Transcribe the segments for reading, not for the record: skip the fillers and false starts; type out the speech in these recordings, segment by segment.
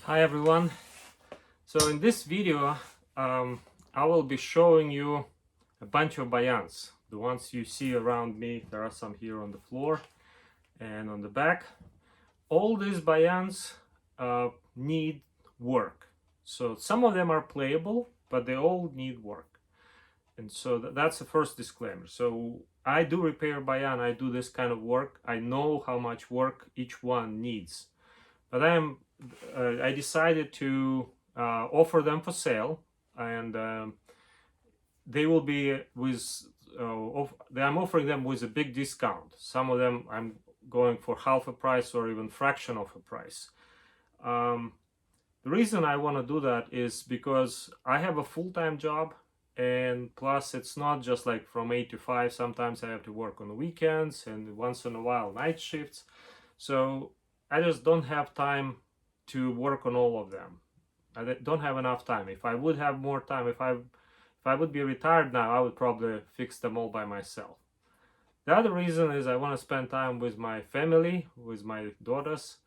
Hi everyone. So in this video I will be showing you a bunch of bayans. The ones you see around me, there are some here on the floor and on the back. All these bayans need work. So some of them are playable, but they all need work. And so that's the first disclaimer. So I do repair bayan, I do this kind of work. I know how much work each one needs. But I decided to offer them for sale, and they will be with. I'm offering them with a big discount. Some of them I'm going for half a price or even fraction of a price. Um, the reason I want to do that is because I have a full-time job, and plus it's not just like from 8 to 5. Sometimes I have to work on the weekends and once in a while night shifts. So I just don't have time to work on all of them. I don't have enough time. If I would have more time, if I would be retired now, I would probably fix them all by myself. The other reason is I want to spend time with my family, with my daughters,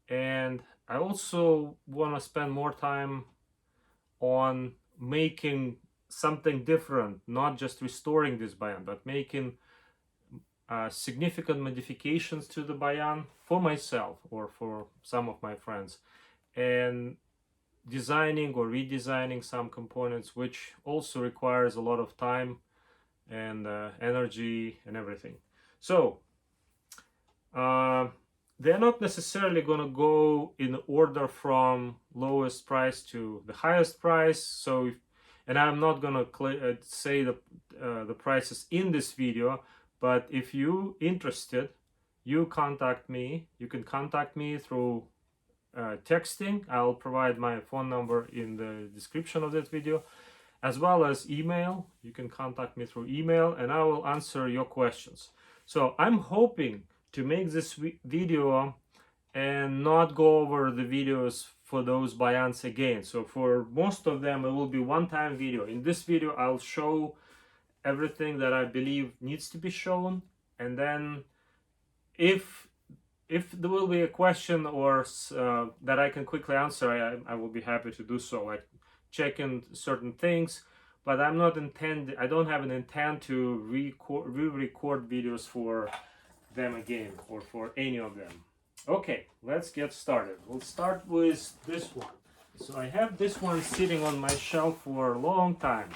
and I also want to spend more time on making something different, not just restoring this bayan, but making significant modifications to the bayan for myself or for some of my friends, and designing or redesigning some components, which also requires a lot of time and energy and everything. So they're not necessarily going to go in order from lowest price to the highest price. So and I'm not going to say the prices in this video, but if you interested, you contact me. You can contact me through texting. I'll provide my phone number in the description of that video, as well as email. You can contact me through email and I will answer your questions. So I'm hoping to make this video and not go over the videos for those bayans again. So for most of them it will be one-time video. In this video I'll show everything that I believe needs to be shown, and then if there will be a question or that I can quickly answer, I will be happy to do so, like checking certain things. But I don't have an intent to re-record videos for them again or for any of them. Okay, let's get started. We'll start with this one. So I have this one sitting on my shelf for a long time.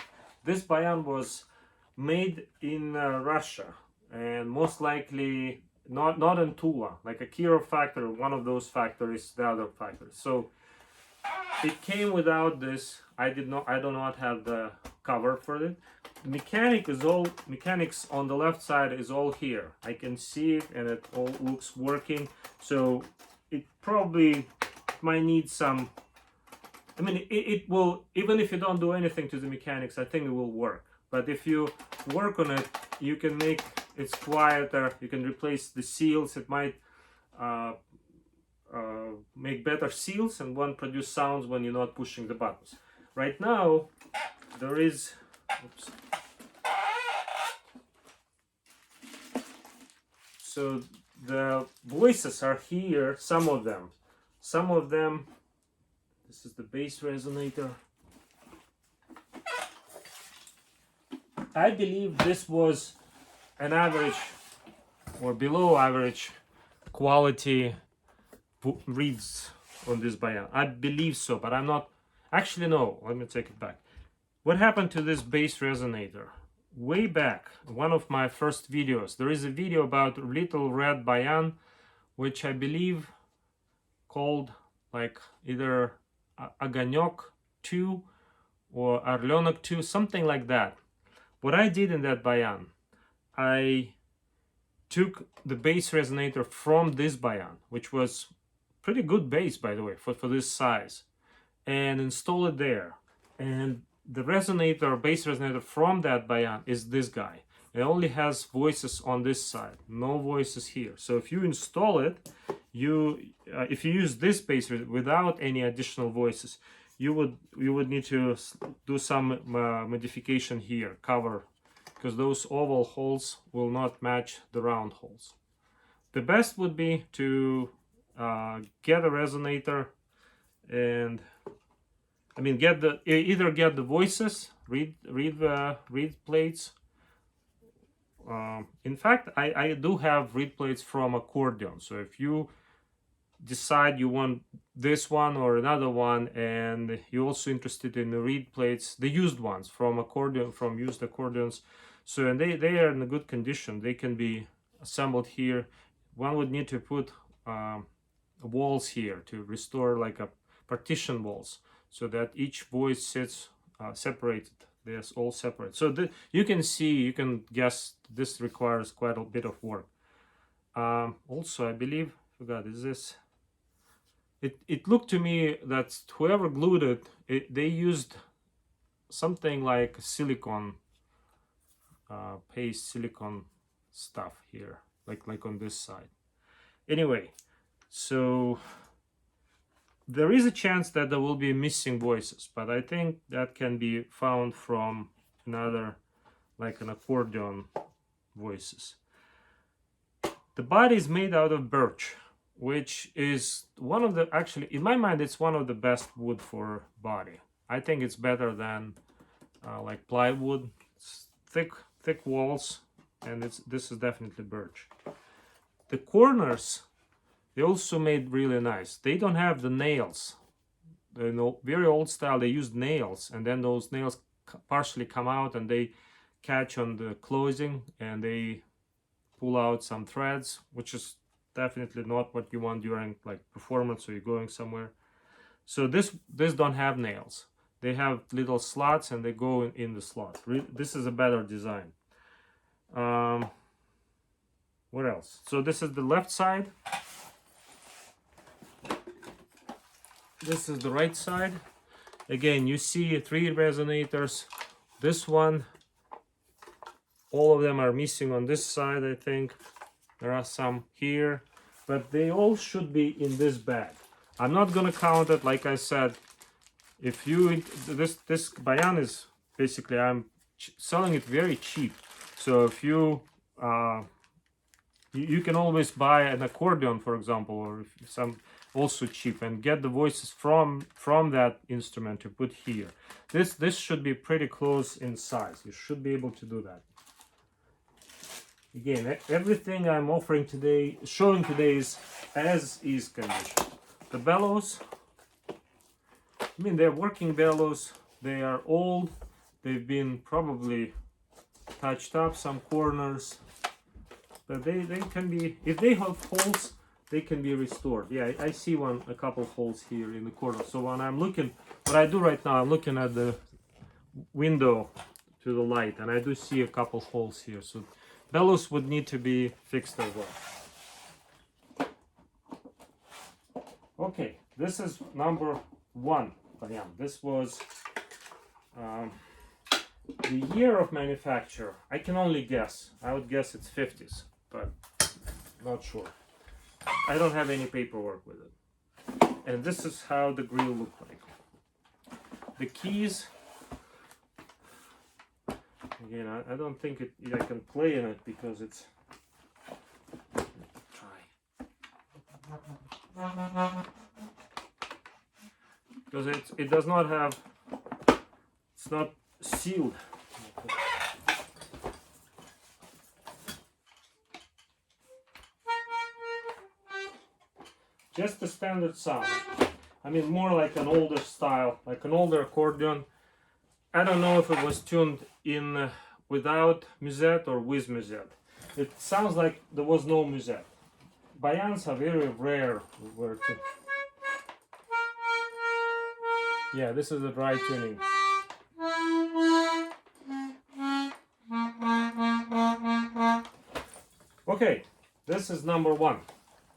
This bayan was made in Russia, and most likely not in Tula, like a Kiro factory, one of those factories, the other factory. So it came without this. I do not have the cover for it. Mechanics on the left side is all here. I can see it and it all looks working. So it probably might need some, I mean, it will, even if you don't do anything to the mechanics, I think it will work. But if you work on it, you can make it's quieter. You can replace the seals. It might make better seals and won't produce sounds when you're not pushing the buttons. Right now, there is. Oops. So the voices are here. Some of them. This is the bass resonator. I believe this was an average or below average quality reads on this bayan. I believe so, but I'm not. Actually, no. Let me take it back. What happened to this bass resonator? Way back, one of my first videos, there is a video about little red bayan, which I believe called like either Aganyok 2 or Arlonok 2, something like that. What I did in that bayan, I took the bass resonator from this bayan, which was pretty good bass, by the way, for this size, and install it there. And the bass resonator from that bayan is this guy. It only has voices on this side, no voices here. So if you install it, if you use this bass without any additional voices, you would need to do some modification here, cover, because those oval holes will not match the round holes. The best would be to get a resonator and I mean either get the voices, reed plates. In fact, I do have reed plates from accordion, so if you decide you want this one or another one, and you're also interested in the reed plates, the used ones from used accordions, so and they are in a good condition, they can be assembled here. One would need to put walls here to restore like a partition walls, so that each voice sits separated. They're all separate, so you can guess this requires quite a bit of work. Also, I believe, forgot, is this, it looked to me that whoever glued it, they used something like silicone paste, silicone stuff here, like on this side. Anyway, so there is a chance that there will be missing voices, but I think that can be found from another, like an accordion voices. The body is made out of birch, which is one of the, actually in my mind, it's one of the best wood for body. I think it's better than like plywood. It's thick walls, and this is definitely birch. The corners, they also made really nice. They don't have the nails. Very old style, they used nails, and then those nails partially come out and they catch on the closing, and they pull out some threads, which is definitely not what you want during like performance or you're going somewhere. So this don't have nails. They have little slots, and they go in the slot. This is a better design. What else? So this is the left side. This is the right side. Again, you see 3 resonators. This one, all of them are missing on this side, I think. There are some here, but they all should be in this bag. I'm not gonna count it, like I said. If you, this bayan is basically, I'm selling it very cheap. So if you you can always buy an accordion, for example, or some also cheap, and get the voices from that instrument to put here. This should be pretty close in size. You should be able to do that. Again, everything I'm offering today, showing today, is as is condition. The bellows, I mean, they're working bellows. They are old. They've been probably touched up, some corners, but they can be, if they have holes, they can be restored. Yeah, I see a couple holes here in the corner. So when I'm looking, what I do right now, I'm looking at the window to the light, and I do see a couple holes here. So bellows would need to be fixed as well. Okay, this is number 1 bayan. This was the year of manufacture. I can only guess. I would guess it's 50s, but not sure. I don't have any paperwork with it. And this is how the grill looked like. The keys, again, I don't think I can play in it because it's, try. Because it does not have, it's not sealed. Just the standard sound. I mean, more like an older style, like an older accordion. I don't know if it was tuned in without musette or with musette. It sounds like there was no musette. Bayans are very rare. Yeah, this is the dry tuning. Okay, this is number 1.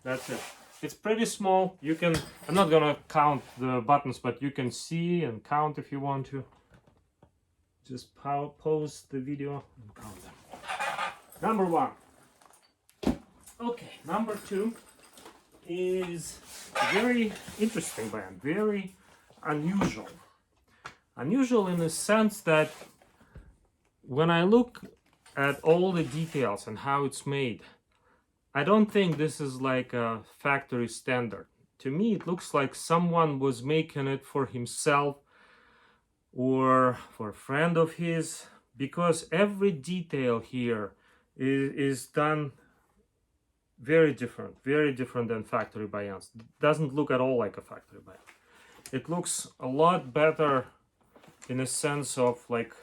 That's it. It's pretty small. You can, I'm not gonna count the buttons, but you can see and count if you want to. Just pause the video and count them. Number 1. Okay, number 2 is very interesting band, very unusual. Unusual in the sense that when I look at all the details and how it's made, I don't think this is like a factory standard. to me it looks like someone was making it for himself or for a friend of his, because every detail here is done very different than factory bayans. Doesn't look at all like a factory bayan. It looks a lot better in a sense of like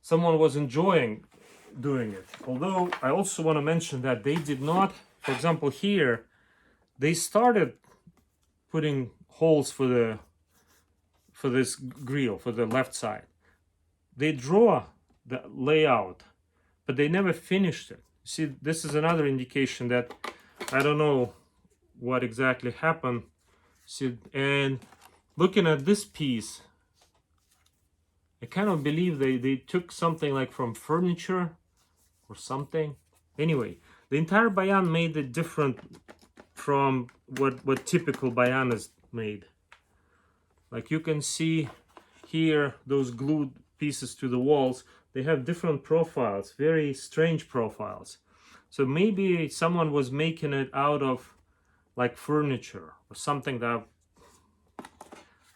someone was enjoying doing it. Although I also want to mention that they did not, for example here, they started putting holes for this grill for the left side. They draw the layout, but they never finished it. See, this is another indication that I don't know what exactly happened. See, and looking at this piece, I cannot believe they took something like from furniture or something. Anyway, the entire bayan made it different from what typical bayan is made. Like you can see here, those glued pieces to the walls, they have different profiles, very strange profiles. So maybe someone was making it out of like furniture or something that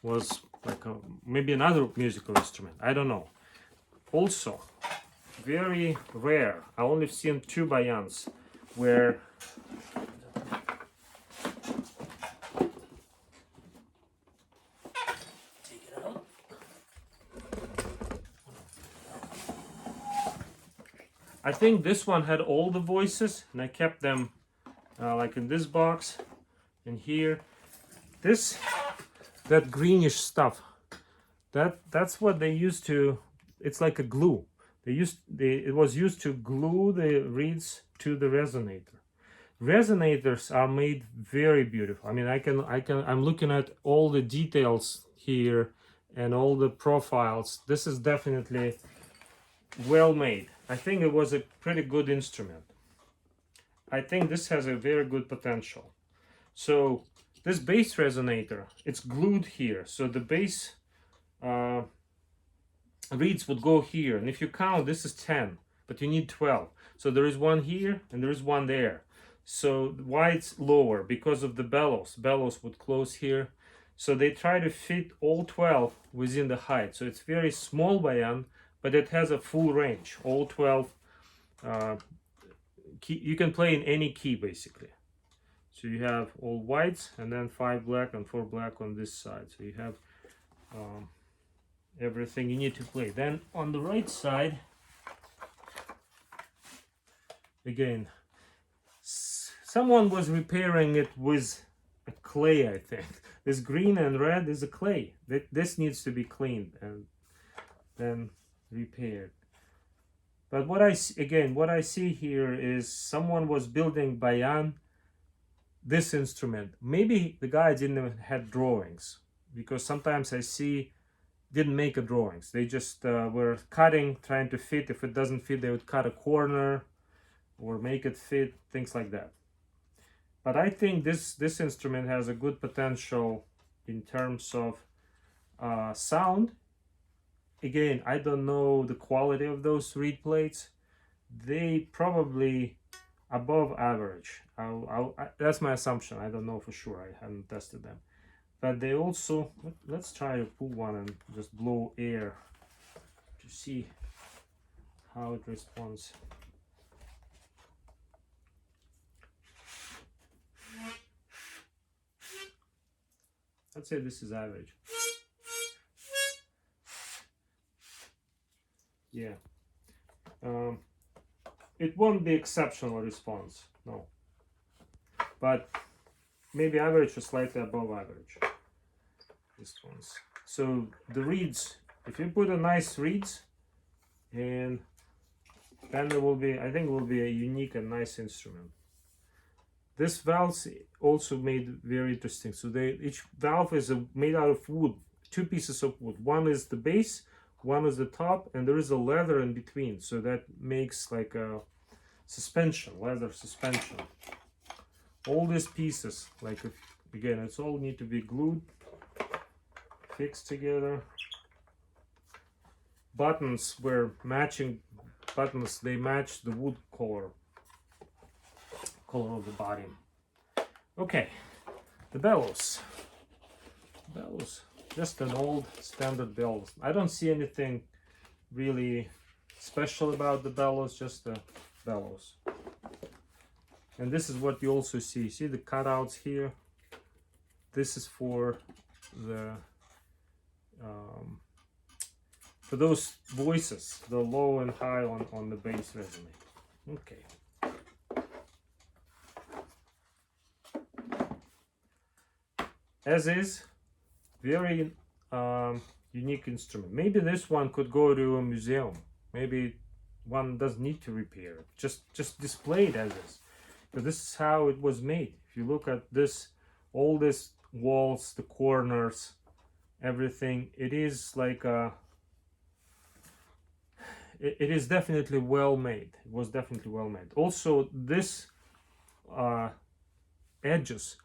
was like maybe another musical instrument. I don't know. Also, very rare. I only seen 2 bayans where I think this one had all the voices, and I kept them like in this box and here. That greenish stuff, that's what they used to. It's like a glue. It was used to glue the reeds to the resonator. Resonators are made very beautiful. I mean, I'm looking at all the details here and all the profiles. This is definitely well made. I think it was a pretty good instrument. I think this has a very good potential. So this bass resonator, it's glued here. So the bass reeds would go here. And if you count, this is 10, but you need 12. So there is one here and there is one there. So why it's lower? Because of the bellows. Bellows would close here. So they try to fit all 12 within the height. So it's very small bayan, but it has a full range. All 12 you can play in any key basically. So you have all whites and then 5 black and 4 black on this side. So you have everything you need to play. Then on the right side, again, someone was repairing it with a clay, I think. This green and red is a clay. This needs to be cleaned and then repaired. But what I see here is someone was building bayan, this instrument. Maybe the guy didn't even have drawings, because sometimes I see didn't make a drawings. They just were cutting, trying to fit. If it doesn't fit, they would cut a corner or make it fit, things like that. But I think this instrument has a good potential in terms of sound. Again, I don't know the quality of those reed plates. They probably above average. That's my assumption. I don't know for sure. I haven't tested them. But they also, let's try to pull one and just blow air to see how it responds. I'd say this is average. Yeah. It won't be exceptional response, no. But maybe average or slightly above average. This one's. So the reeds, if you put a nice reeds, and then there will be, I think it will be a unique and nice instrument. This valve also made very interesting. So each valve is made out of wood, 2 pieces of wood. One is the base, one is the top, and there is a leather in between. So that makes like a suspension, leather suspension. All these pieces, like again, it's all need to be glued, fixed together. Buttons were matching buttons. They match the wood color of the body. Okay, The bellows. Just an old standard bellows. I don't see anything really special about the bellows, just the bellows. And this is what you also see. See the cutouts here? This is for the for those voices, the low and high on the bass resonator. Okay. As is, very unique instrument. Maybe this one could go to a museum. Maybe one doesn't need to repair it. Just display it as is. But this is how it was made. If you look at this, all these walls, the corners, everything, it is like a. It is definitely well made. It was definitely well made. Also, this edges.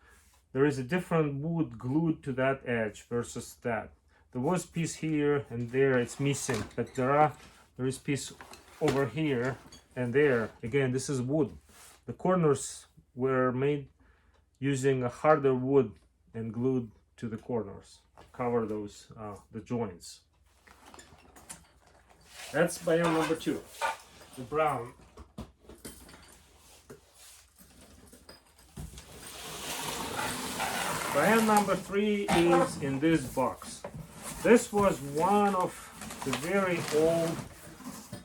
There is a different wood glued to that edge versus that. There was piece here and there, it's missing, but there is piece over here and there. Again, this is wood. The corners were made using a harder wood and glued to the corners to cover those the joints. That's bayan number 2, the brown. Bayan number 3 is in this box. This was one of the very old,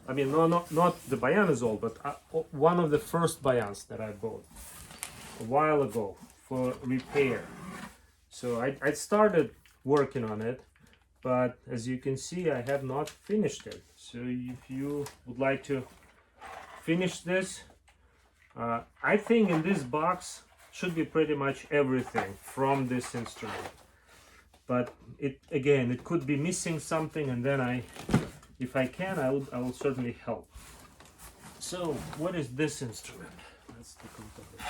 I mean, not the bayan is old, but one of the first bayans that I bought a while ago for repair. So I started working on it, but as you can see, I have not finished it. So if you would like to finish this, I think in this box should be pretty much everything from this instrument. But it could be missing something, and then if I can, I will certainly help. So what is this instrument? Let's take a look at it.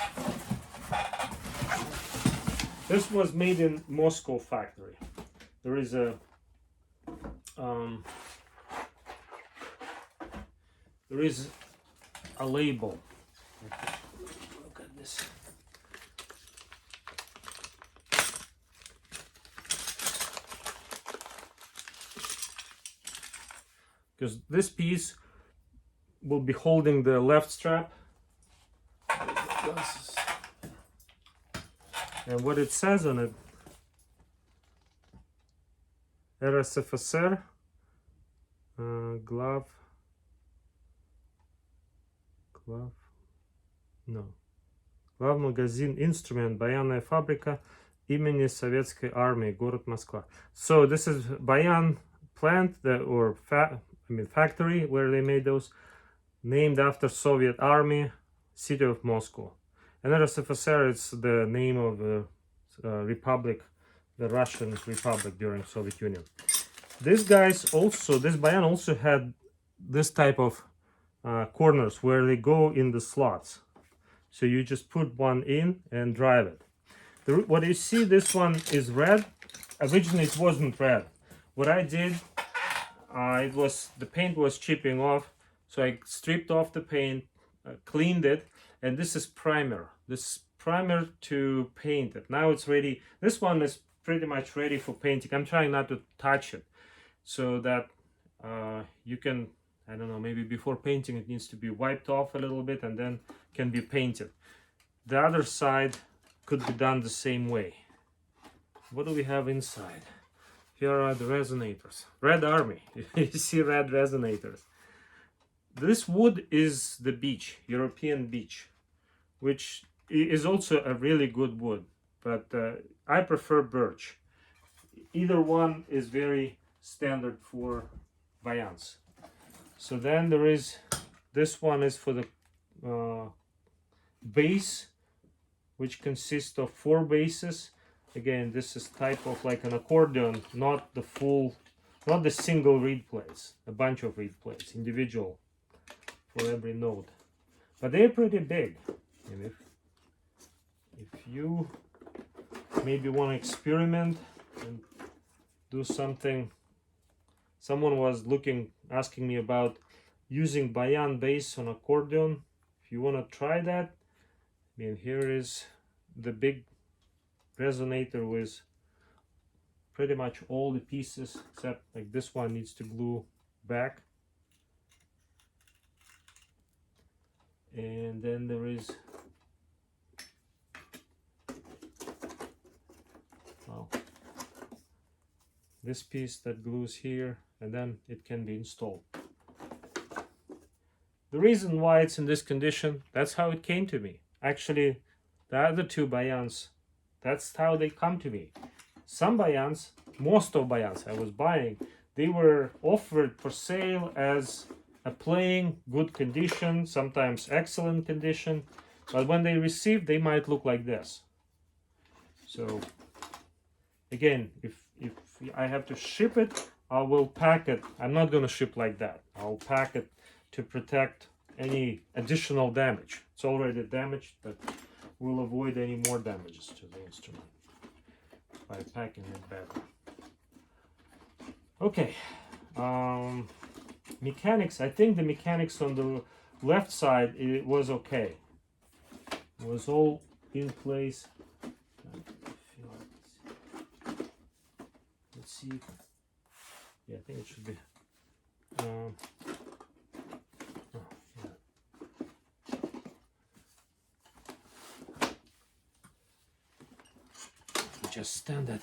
This was made in Moscow factory. There is a label. Look at this. Because this piece will be holding the left strap. And what it says on it, РСФСР, главмагазин инструмент, баянная фабрика имени Советской армии, город Москва. So this is bayan plant factory where they made those, named after Soviet army, city of Moscow. And РСФСР is the name of the republic, the Russian Republic during Soviet Union. This bayan also had this type of corners where they go in the slots. So you just put one in and drive it. What you see, this one is red. Originally it wasn't red. What I did, the paint was chipping off, so I stripped off the paint, cleaned it, and this is primer. This is primer to paint it. Now it's ready. This one is pretty much ready for painting. I'm trying not to touch it so that you can, I don't know, maybe before painting it needs to be wiped off a little bit and then can be painted. The other side could be done the same way. What do we have inside? Here are the resonators. Red Army. You see red resonators. This wood is the beech, European beech, which is also a really good wood, but I prefer birch. Either one is very standard for bayans. So then there is, this one is for the bass, which consists of 4 basses. Again, this is type of like an accordion, not the single reed plates, a bunch of reed plates, individual for every note. But they're pretty big. And if you maybe want to experiment and do something, someone was asking me about using bayan bass on accordion. If you want to try that, I mean, here is the big resonator with pretty much all the pieces, except like this one needs to glue back. And then there is, well, this piece that glues here, and then it can be installed. The reason why it's in this condition, that's how it came to me. Actually, the other two bayans, that's how they come to me. Some bayans, most of bayans I was buying, they were offered for sale as a playing, good condition, sometimes excellent condition, but when they received, they might look like this. So again, if I have to ship it, I will pack it. I'm not going to ship like that. I'll pack it to protect any additional damage. It's already damaged, but we'll avoid any more damages to the instrument by packing it better. Okay, mechanics. I think the mechanics on the left side, it was okay. It was all in place. Let's see. Yeah, I think it should be. Oh, yeah. Just stand it.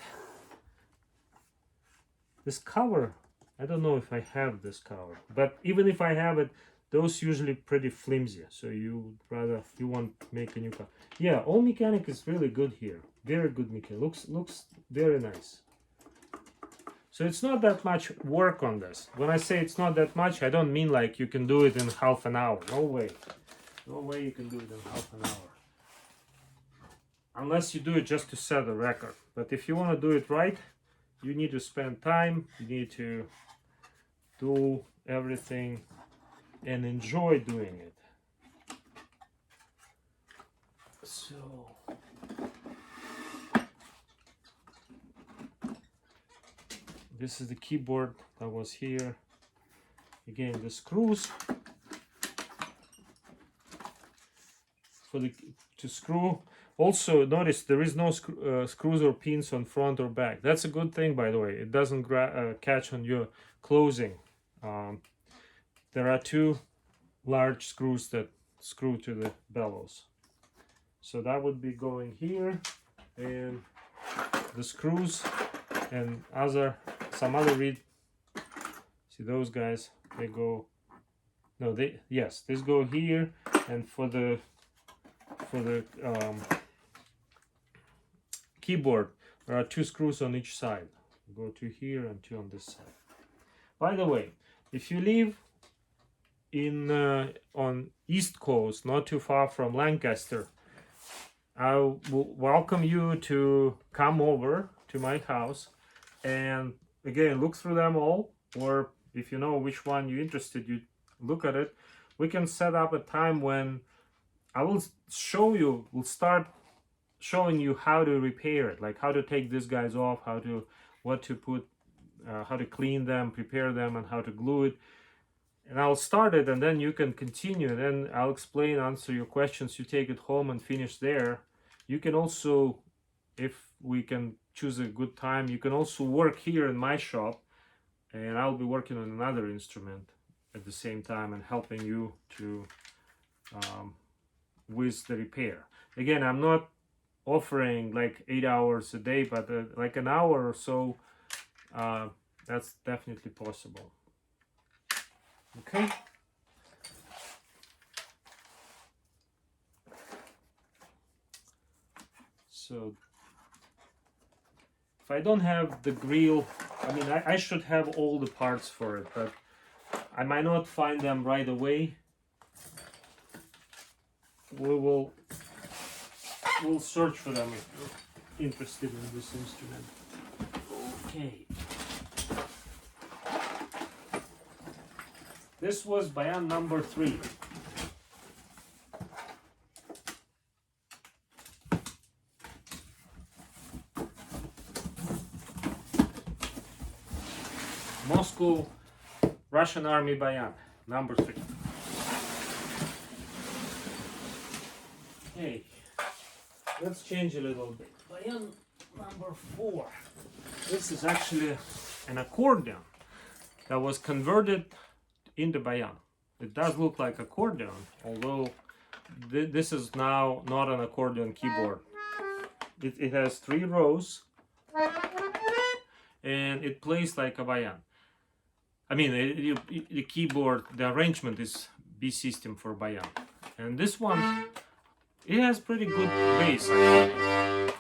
This cover, I don't know if I have this cover, but even if I have it, those usually pretty flimsy, so you won't make a new cover. Yeah, all mechanic is really good here. Very good mechanic. Looks very nice. So it's not that much work on this. When I say it's not that much, I don't mean like you can do it in half an hour. No way. No way you can do it in half an hour. Unless you do it just to set a record. But if you want to do it right, you need to spend time. You need to do everything and enjoy doing it. So this is the keyboard that was here. Again, the screws for to screw. Also, notice there is no screws or pins on front or back. That's a good thing, by the way. It doesn't catch on your closing. There are two large screws that screw to the bellows. So that would be going here, and the screws and some other reed. See those guys? They go. No, these go here, and for the keyboard, there are two screws on each side. Go two here and two on this side. By the way, if you live on East Coast, not too far from Lancaster, I will welcome you to come over to my house and again look through them all, or if you know which one you're interested, you look at it. We can set up a time when I will start showing you how to repair it, like how to take these guys off, what to put, how to clean them, prepare them, and how to glue it. And I'll start it, and then you can continue. Then I'll explain, answer your questions. You take it home and finish there. You can also, if we can choose a good time, you can also work here in my shop, and I'll be working on another instrument at the same time and helping you to with the repair. Again, I'm not offering like 8 hours a day, but like an hour or so, that's definitely possible. Okay. So if I don't have the grill, I mean, I should have all the parts for it, but I might not find them right away. We'll search for them if you're interested in this instrument. Okay. This was bayan number 3. Moscow Russian Army bayan number 3. Okay, let's change a little bit. Bayan Number 4. This is actually an accordion that was converted into bayan. It does look like accordion, although this is now not an accordion keyboard. It has 3 rows and it plays like a bayan. I mean, the keyboard, the arrangement is B system for bayan. And this one, it has pretty good bass actually.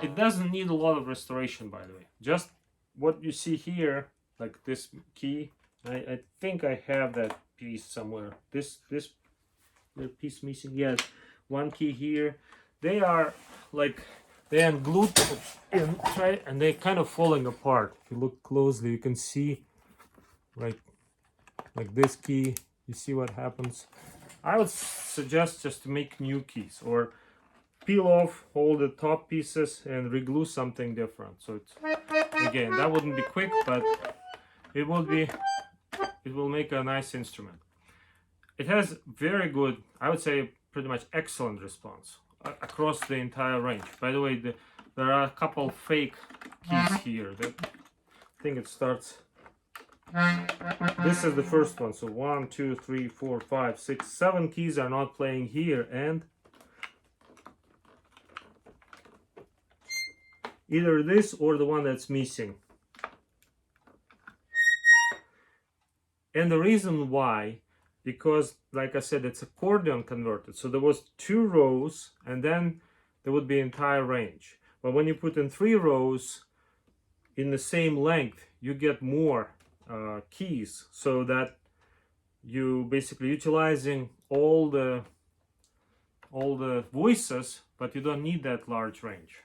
It doesn't need a lot of restoration, by the way. Just what you see here, like this key, I think I have that piece somewhere. This piece missing. Yes, one key here. They are like they are glued and they're kind of falling apart. If you look closely, you can see like this key. You see what happens. I would suggest just to make new keys or peel off all the top pieces and reglue something different. So it's, again, that wouldn't be quick, but it will make a nice instrument. It has very good, I would say pretty much excellent response across the entire range. By the way, there are a couple fake keys here. I think it starts. This is the first one. So 1, 2, 3, 4, 5, 6, 7 keys are not playing here, and either this or the one that's missing. And the reason why, because like I said, it's accordion converted. So there was 2 rows and then there would be entire range. But when you put in 3 rows in the same length, you get more keys, so that you basically utilizing all the voices, but you don't need that large range.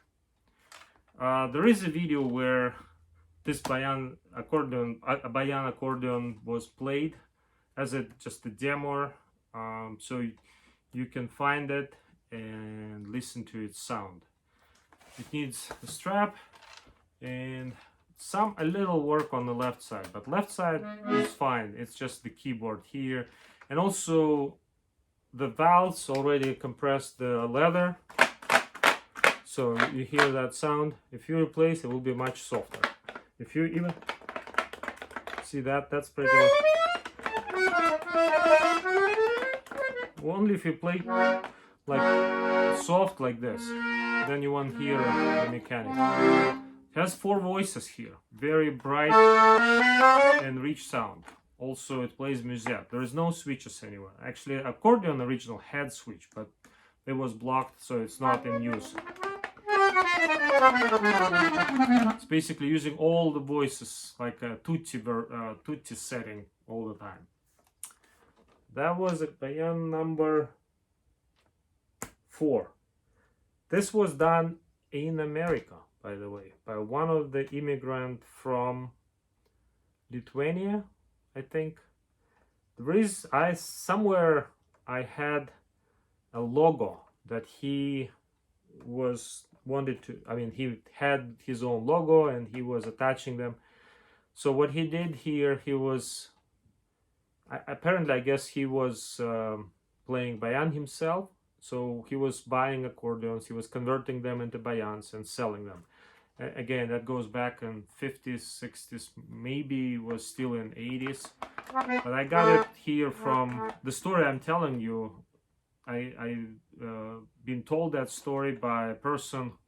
There is a video where this bayan accordion was played as just a demo, so you can find it and listen to its sound. It needs a strap and a little work on the left side, but left side is fine. It's just the keyboard here, and also the valves already compressed the leather, so you hear that sound. If you replace, it will be much softer. If you even see that's pretty good. Only if you play like soft like this, then you won't hear the mechanics. It has 4 voices here, very bright and rich sound. Also, it plays musette. There is no switches anywhere. Actually, accordion original had switch, but it was blocked, so it's not in use. It's basically using all the voices like a tutti setting all the time. That was a bayan number 4. This was done in America, by the way, by one of the immigrant from Lithuania, I think. Somewhere I had a logo that he he had his own logo and he was attaching them. So what he did here, apparently I guess he was playing bayan himself. So he was buying accordions, he was converting them into bayans and selling them. Again, that goes back in 50s, 60s, maybe was still in 80s. But I got it here from the story I'm telling you. I've been told that story by a person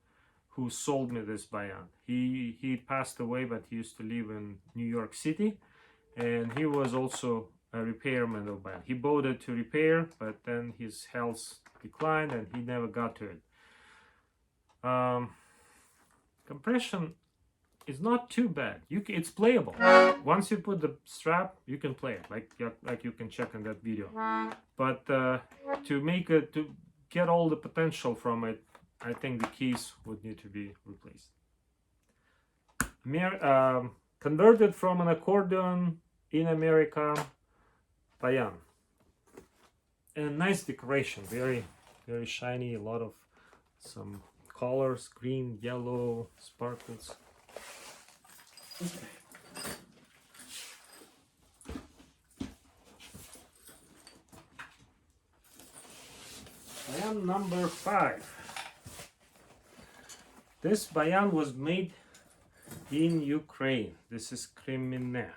who sold me this bayan. He passed away, but he used to live in New York City, and he was also a repairman of bayan. He bought it to repair, but then his health declined and he never got to it. Compression is not too bad. It's playable. Once you put the strap, you can play it, like you can check in that video. But to get all the potential from it, I think the keys would need to be replaced. Converted from an accordion in America, bayan. And nice decoration, very very shiny, a lot of some colors, green, yellow, sparkles. Okay. Bayan bayan number 5. This bayan was made in Ukraine. This is Kreminne.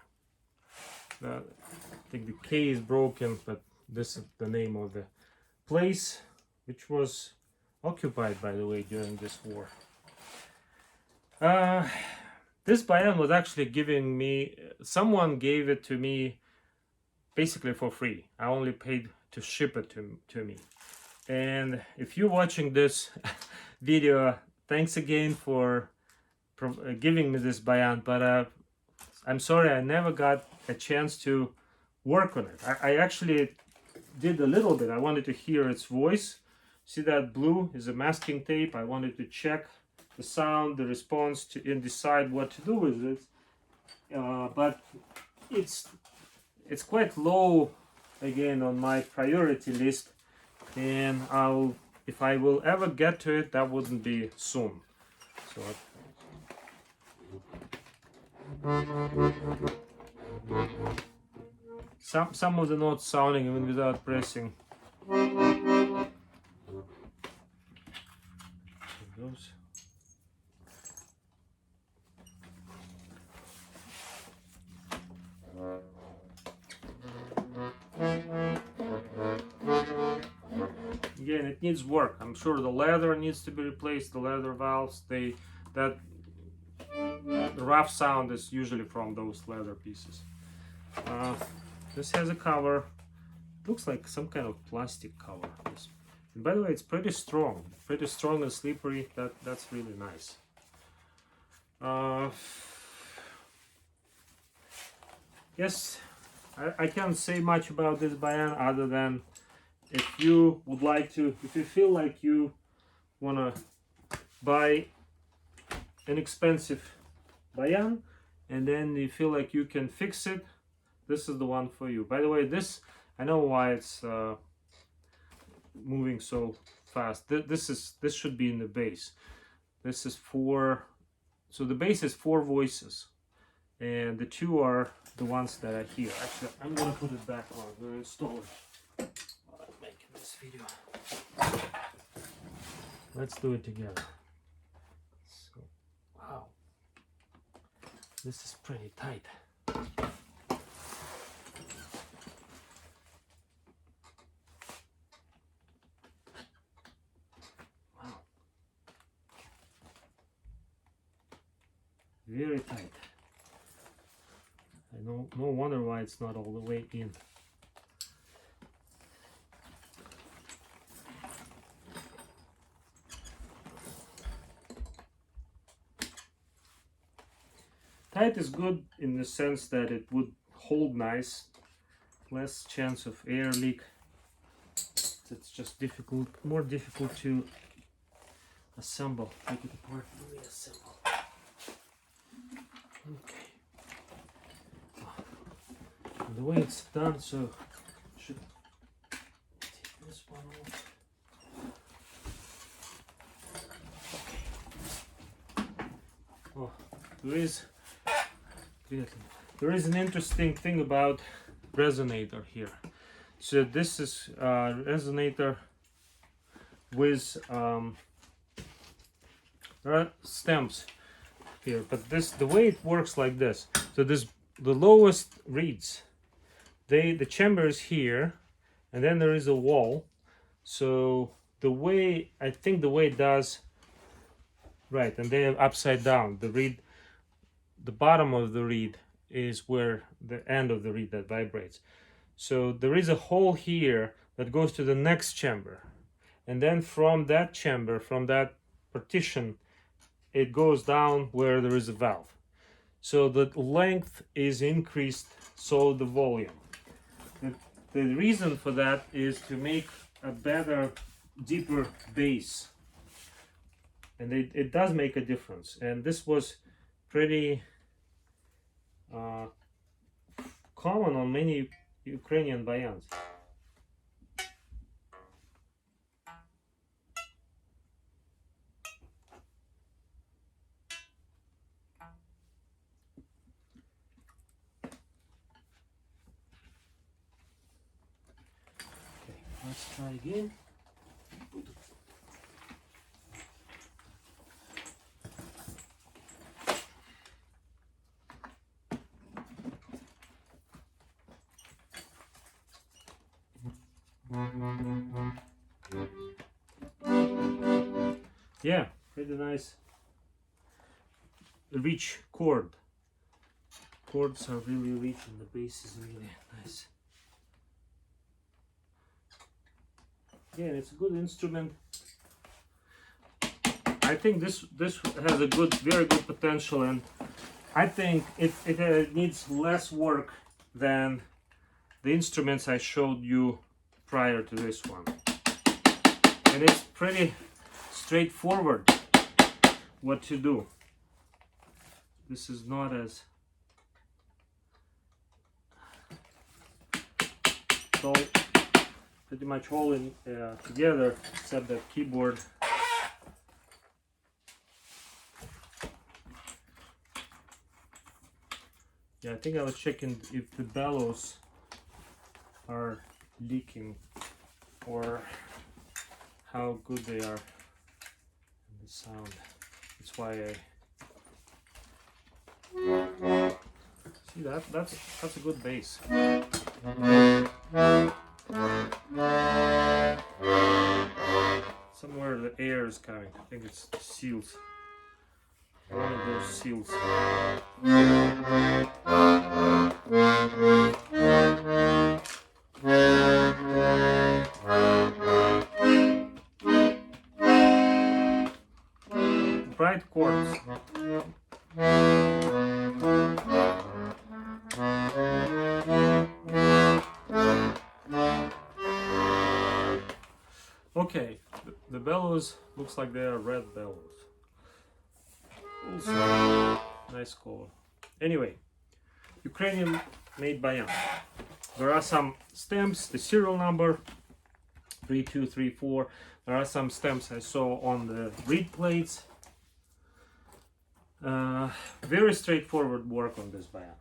I think the K is broken, but this is the name of the place, which was occupied, by the way, during this war. This bayan was actually giving me, someone gave it to me basically for free. I only paid to ship it to me. And if you're watching this video, thanks again for giving me this bayan, but I'm sorry I never got a chance to work on it. I actually did a little bit. I wanted to hear its voice. See that blue is a masking tape. I wanted to check the sound, the response, and decide what to do with it. But it's quite low again on my priority list, and if I will ever get to it, that wouldn't be soon. So some of the notes sounding even without pressing. Goes. Again, it needs work. I'm sure the leather needs to be replaced. The leather valves, the rough sound is usually from those leather pieces. This has a cover. Looks like some kind of plastic cover. And by the way, it's pretty strong and slippery. That's really nice. Yes, I can't say much about this bayan other than if you would like to, if you feel like you want to buy an expensive bayan and then you feel like you can fix it, this is the one for you. By the way, this, I know why it's moving so fast. This should be in the bass. This is so the bass is 4 voices, and the 2 are the ones that I hear. Actually, I'm gonna put it back on. I'm gonna install it while I'm making this video. Let's do it together. So, wow, this is pretty tight. Very tight. No wonder why it's not all the way in. Tight is good in the sense that it would hold nice, less chance of air leak. It's just difficult, more difficult to assemble. Take it apart and reassemble. Okay. And the way it's done, so I should take this one off. Okay. Oh, there is an interesting thing about resonator here. So this is resonator with there are stems here, but the way it works like this. So the lowest reeds, the chamber is here, and then there is a wall. So I think the way it does, right, and they are upside down. The bottom of the reed is where the end of the reed that vibrates. So there is a hole here that goes to the next chamber, and then from that chamber, from that partition, it goes down where there is a valve. So the length is increased, so the volume. The reason for that is to make a better, deeper bass. And it does make a difference. And this was pretty common on many Ukrainian bayans. Okay, let's try again. Put Yeah, pretty nice. Rich chord. Chords are really rich and the bass is really nice. Yeah, it's a good instrument. I think this has a very good potential, and I think it needs less work than the instruments I showed you prior to this one. And it's pretty straightforward what to do. This is not as so pretty much all in together except that keyboard. Yeah, I think I was checking if the bellows are leaking or how good they are in the sound. That's why I see that's a good bass. Somewhere the air is coming. I think it's the seals. One of those seals. Bright chords. Okay, the bellows looks like they are red bellows. Also, nice color. Anyway, Ukrainian made bayan. There are some stamps, the serial number 3234. There are some stamps I saw on the reed plates. Very straightforward work on this bayan.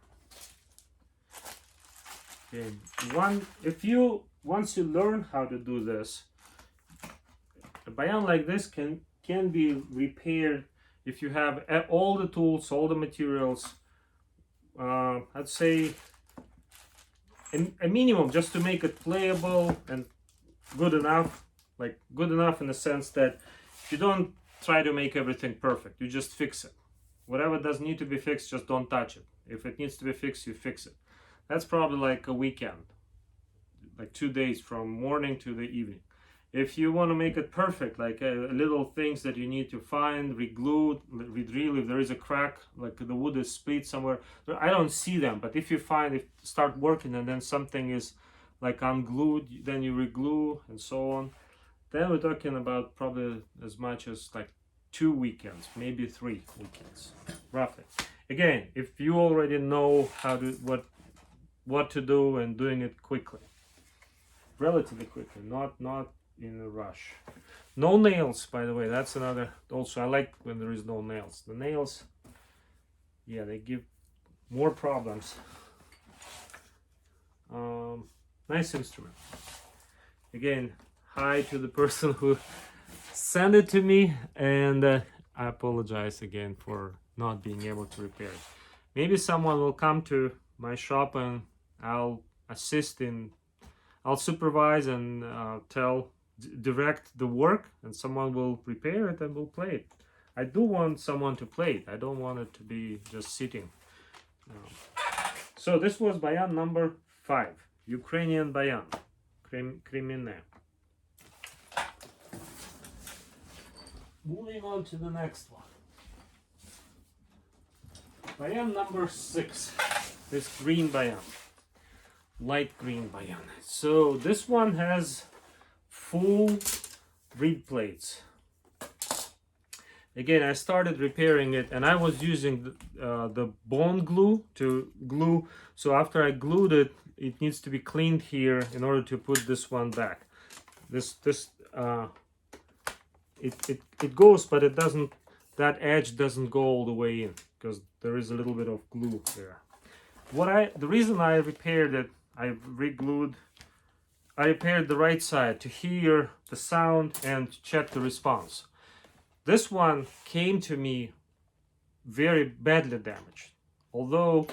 Okay, once you learn how to do this, a bayan like this can be repaired if you have all the tools, all the materials. I'd say a minimum just to make it playable and good enough. Like good enough in the sense that you don't try to make everything perfect. You just fix it. Whatever does need to be fixed, just don't touch it. If it needs to be fixed, you fix it. That's probably like a weekend, like 2 days from morning to the evening. If you want to make it perfect, like little things that you need to find, reglue, redrill, if there is a crack, like the wood is split somewhere, I don't see them. But if you start working and then something is like unglued, then you reglue and so on. Then we're talking about probably as much as like 2 weekends, maybe 3 weekends, roughly. Again, if you already know how to what to do and doing it quickly, relatively quickly, not in a rush. No nails, by the way. That's another. Also, I like when there is no nails. The nails, yeah, they give more problems. Nice instrument. Again, hi to the person who sent it to me, and I apologize again for not being able to repair it. Maybe someone will come to my shop and I'll assist I'll supervise and direct the work, and someone will repair it and will play it. I do want someone to play it. I don't want it to be just sitting. So this was bayan number 5, Ukrainian bayan, Kremine. Moving on to the next one. Bayan number 6, this green bayan, light green bayan. So this one has full reed plates. Again, I started repairing it and I was using the bone glue to glue. So after I glued it, it needs to be cleaned here in order to put this one back. It goes, but it doesn't, that edge doesn't go all the way in because there is a little bit of glue there. The reason I repaired it, I repaired the right side to hear the sound and check the response. This one came to me very badly damaged. Although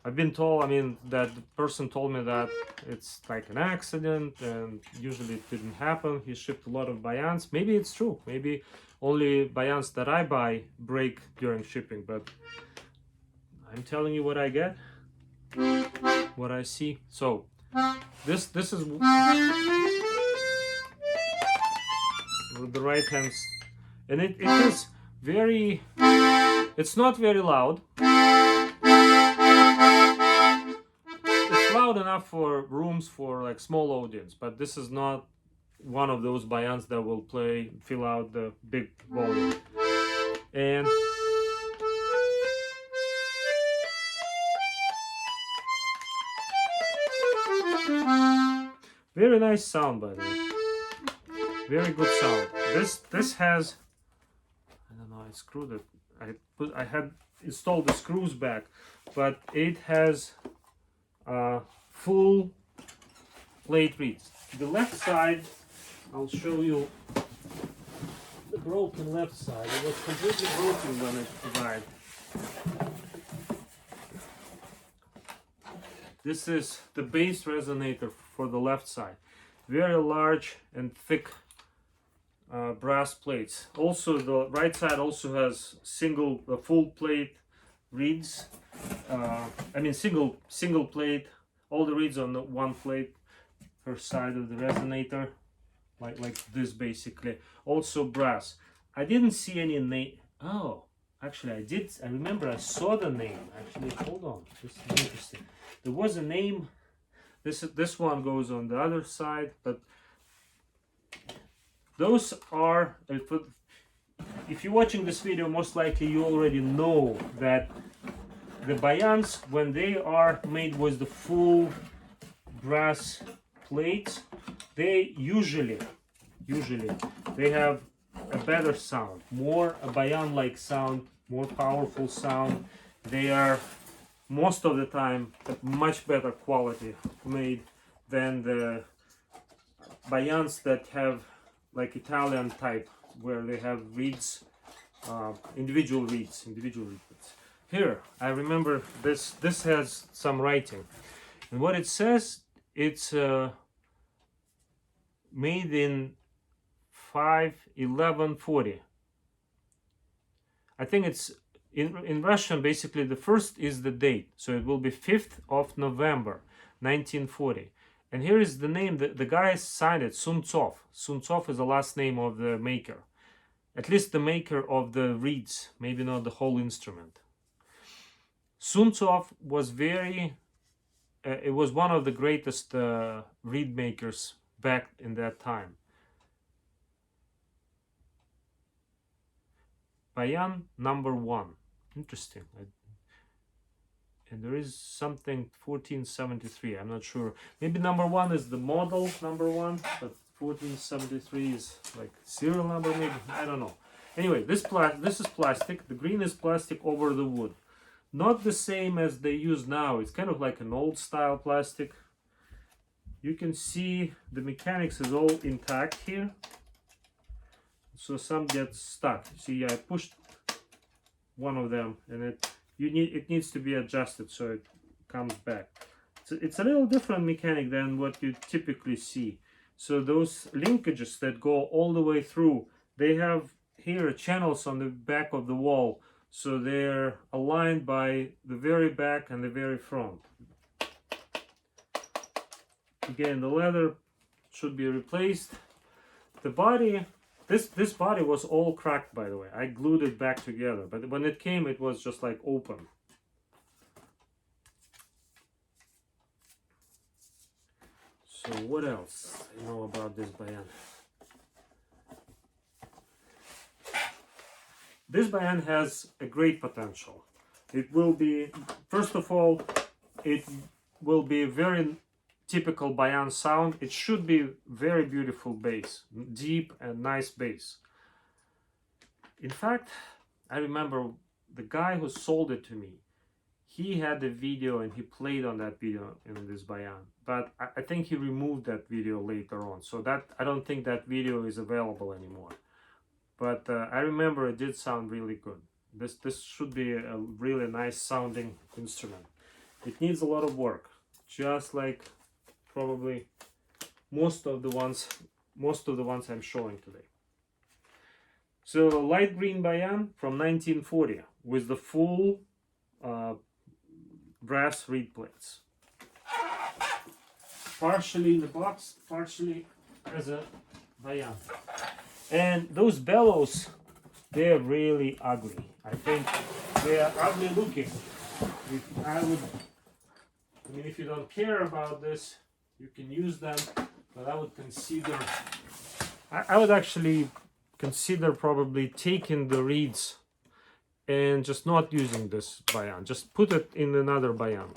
I've been told, I mean, that the person told me that it's like an accident and usually it didn't happen. He shipped a lot of bayans. Maybe it's true. Maybe only bayans that I buy break during shipping, but I'm telling you what I get, what I see. So this is with the right hands, and it is very, it's not very loud. It's loud enough for rooms for like small audience, but this is not one of those bayans that will play, fill out the big volume. And very nice sound, by the way. Very good sound. This has, I don't know, I screwed it. I had installed the screws back, but it has full plate reeds. The left side, I'll show you the broken left side. It was completely broken when it died. This is the bass resonator for the left side. Very large and thick brass plates. Also, the right side also has full plate reeds. I mean single plate. All the reeds on the one plate per side of the resonator, like this basically. Also brass. I didn't see any name. Oh, actually I did. I remember I saw the name. Actually, hold on. This is interesting. There was a name. This one goes on the other side, but those are, if you're watching this video, most likely you already know that the bayans, when they are made with the full brass plates, they usually they have a better sound, more a bayan-like sound, more powerful sound. They are most of the time much better quality made than the bayans that have like Italian type, where they have reeds, individual reeds. Here, I remember this has some writing, and what it says, it's made in 5/11/40. I think it's in Russian. Basically, the first is the date, so it will be 5th of November 1940. And here is the name. The guy signed it, Suntsov. Suntsov is the last name of the maker, at least the maker of the reeds, maybe not the whole instrument. Suntsov was it was one of the greatest reed makers back in that time. Bayan number 1. Interesting. And there is something 1473. I'm not sure. Maybe number 1 is the model number 1, but 1473 is like serial number, maybe. I don't know. Anyway, this is plastic. The green is plastic over the wood. Not the same as they use now. It's kind of like an old style plastic. You can see the mechanics is all intact here. So some get stuck. See, I pushed one of them, and it needs to be adjusted so it comes back. It's a little different mechanic than what you typically see. So those linkages that go all the way through, they have here channels on the back of the wall, so they're aligned by the very back and the very front. Again, the leather should be replaced. The body, this body was all cracked, by the way. I glued it back together, but when it came, it was just like open. So what else I know about this bayan? This bayan has a great potential. It will be, first of all, it will be a very typical bayan sound. It should be very beautiful bass, deep and nice bass. In fact, I remember the guy who sold it to me, he had the video and he played on that video in this bayan, but I think he removed that video later on, so that I don't think that video is available anymore. But I remember it did sound really good. This should be a really nice sounding instrument. It needs a lot of work, just like probably most of the ones I'm showing today. So light green bayan from 1940 with the full brass reed plates, partially in the box, partially as a bayan. And those bellows, they're really ugly. I think they are ugly looking. If you don't care about this, you can use them, but I would consider, I would actually consider probably taking the reeds and just not using this bayan. Just put it in another bayan.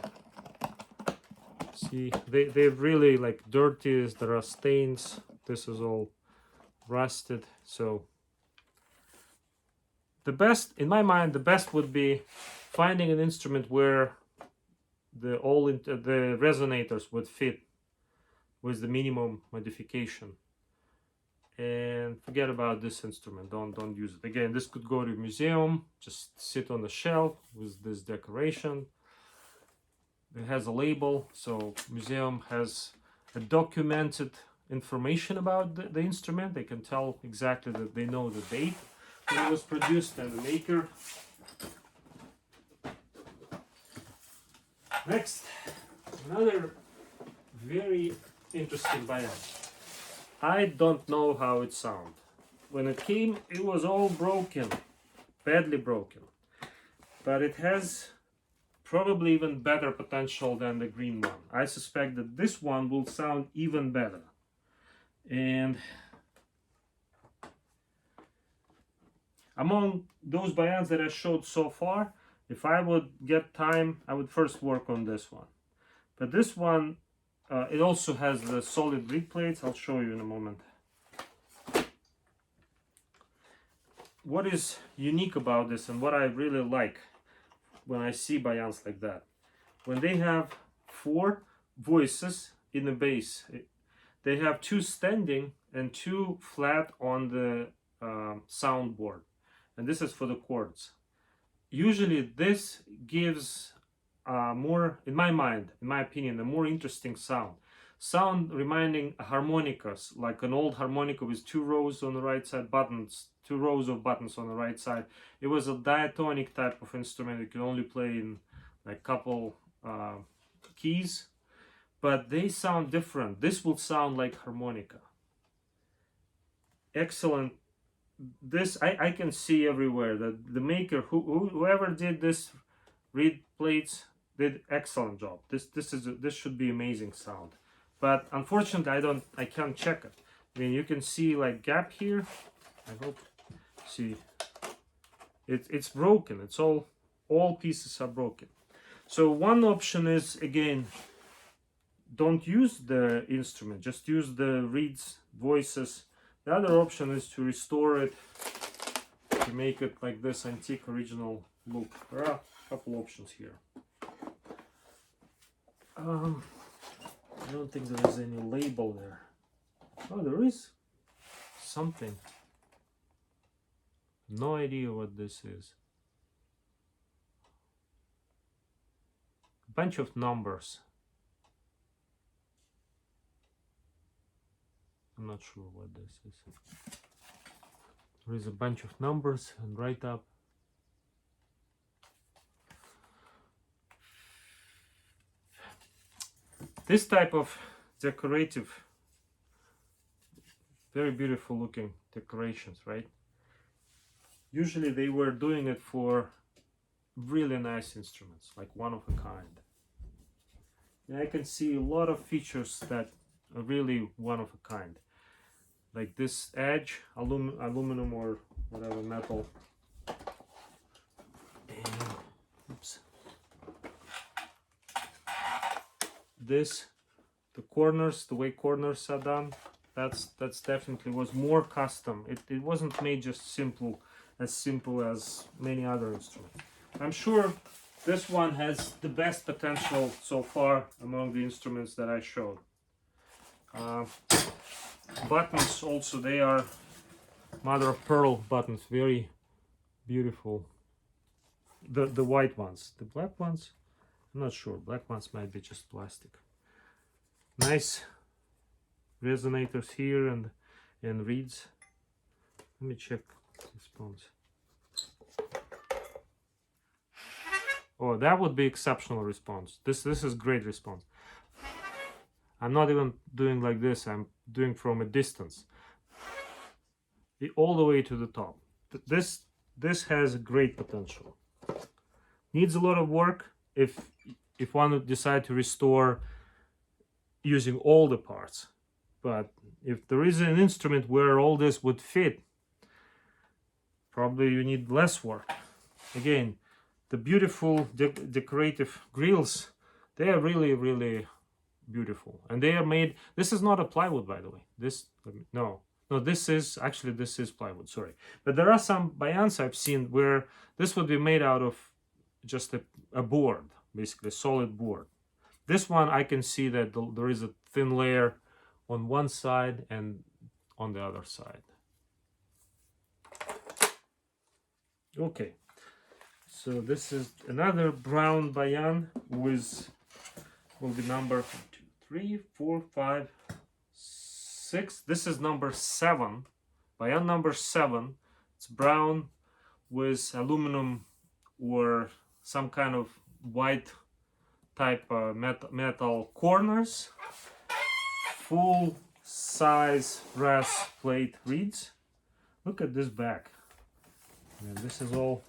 See, they're really like dirty, there are stains, this is all rusted. So the best, in my mind, the best would be finding an instrument where the resonators would fit with the minimum modification, and forget about this instrument. Don't use it. Again, this could go to a museum, just sit on the shelf with this decoration. It has a label, so museum has a documented information about the instrument. They can tell exactly that they know the date when it was produced and the maker. Next, another very interesting bayan. I don't know how it sounds. When it came, it was all broken, badly broken. But it has probably even better potential than the green one. I suspect that this one will sound even better. And among those bayans that I showed so far, if I would get time, I would first work on this one. But this one, it also has the solid reed plates. I'll show you in a moment. What is unique about this and what I really like when I see bayans like that, when they have 4 voices in the bass, they have 2 standing and 2 flat on the soundboard, and this is for the chords. Usually this gives more, in my mind, in my opinion, a more interesting sound reminding harmonicas, like an old harmonica with 2 rows on the right side, buttons, 2 rows of buttons on the right side. It was a diatonic type of instrument. You can only play in like couple keys, but they sound different. This will sound like harmonica. Excellent. This I can see everywhere that the maker, whoever did this reed plates, did excellent job. This should be amazing sound, but unfortunately I can't check it. I mean, you can see like gap here. I hope, see, it's broken. It's all pieces are broken. So one option is, again, don't use the instrument, just use the reeds, voices. The other option is to restore it, to make it like this antique original look. There are a couple options here. I don't think there is any label there. Oh, there is something. No idea what this is. A bunch of numbers. I'm not sure what this is. There is a bunch of numbers and write up. This type of decorative, very beautiful looking decorations, right? Usually they were doing it for really nice instruments, like one of a kind. And I can see a lot of features that are really one of a kind. Like this edge, aluminum or whatever metal. And, oops. This, the corners, the way corners are done, that's definitely was more custom. It wasn't made just as simple as many other instruments. I'm sure this one has the best potential so far among the instruments that I showed. Buttons also, they are mother of pearl buttons, very beautiful. The white ones, the black ones, I'm not sure. Black ones might be just plastic. Nice resonators here and reeds. Let me check response. Oh, that would be exceptional response. This is great response. I'm not even doing like this. I'm doing from a distance, all the way to the top. This has great potential. Needs a lot of work if one would decide to restore using all the parts. But if there is an instrument where all this would fit, probably you need less work. Again, the beautiful decorative grills, they are really, really beautiful. And they are made, this is not a plywood, by the way. No, this is plywood, sorry. But there are some bayans I've seen where this would be made out of just a board, basically a solid board. This one, I can see that there is a thin layer on one side and on the other side. Okay, so this is another brown bayan will be number 1, 2, 3, 4, 5, 6. This is number 7, bayan number 7. It's brown with aluminum or some kind of white type metal corners, full size brass plate reeds. Look at this back. And this is all,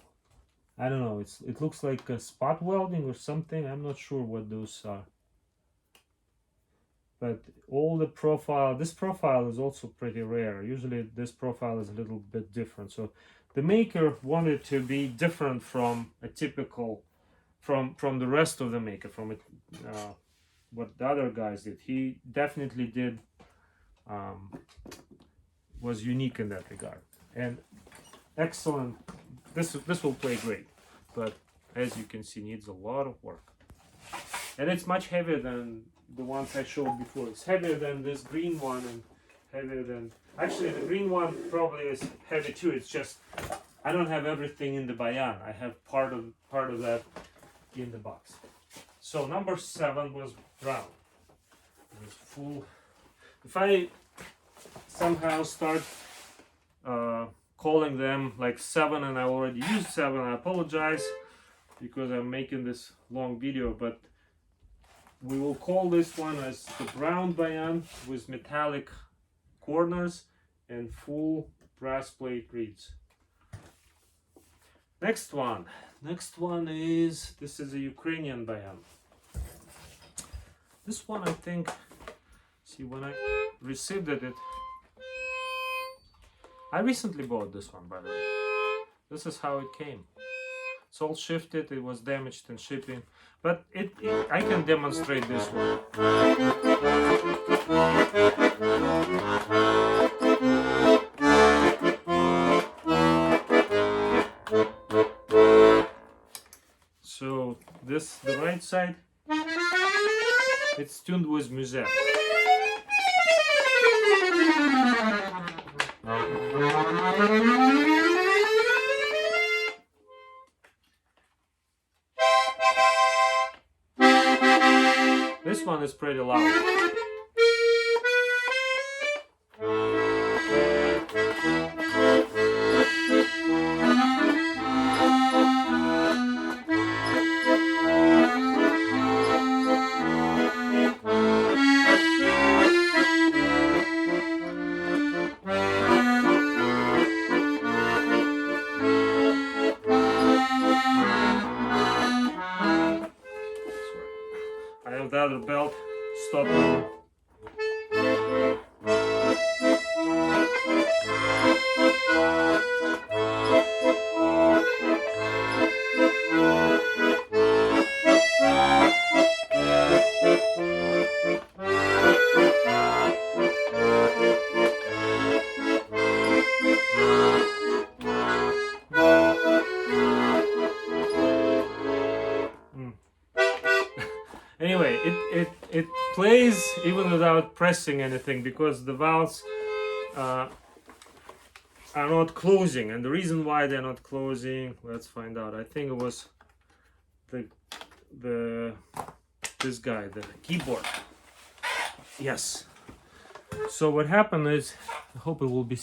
I don't know, it looks like a spot welding or something. I'm not sure what those are. But all the profile, this profile is also pretty rare. Usually this profile is a little bit different. So the maker wanted to be different from a typical, from the rest of the maker, from it, what the other guys did. He definitely did, was unique in that regard. And excellent. This will play great, but as you can see, needs a lot of work. And it's much heavier than the ones I showed before. It's heavier than this green one and heavier than, actually the green one probably is heavy too. It's just I don't have everything in the bayan. I have part of that in the box. So number 7 was brown. It was full. If I somehow start calling them like 7 and I already used 7, I apologize because I'm making this long video, but we will call this one as the brown bayan with metallic corners and full brass plate reeds. Next one is, this is a Ukrainian bayan. This one, I think, see, when I received it, I recently bought this one, by the way. This is how it came. It's all shifted, it was damaged in shipping, but I can demonstrate this one. So this, the right side, it's tuned with musette. This one is pretty loud. The other belt stop. Anyway, it plays even without pressing anything because the valves are not closing, and the reason why they're not closing, let's find out. I think it was this guy, the keyboard. Yes. So what happened is, I hope it will be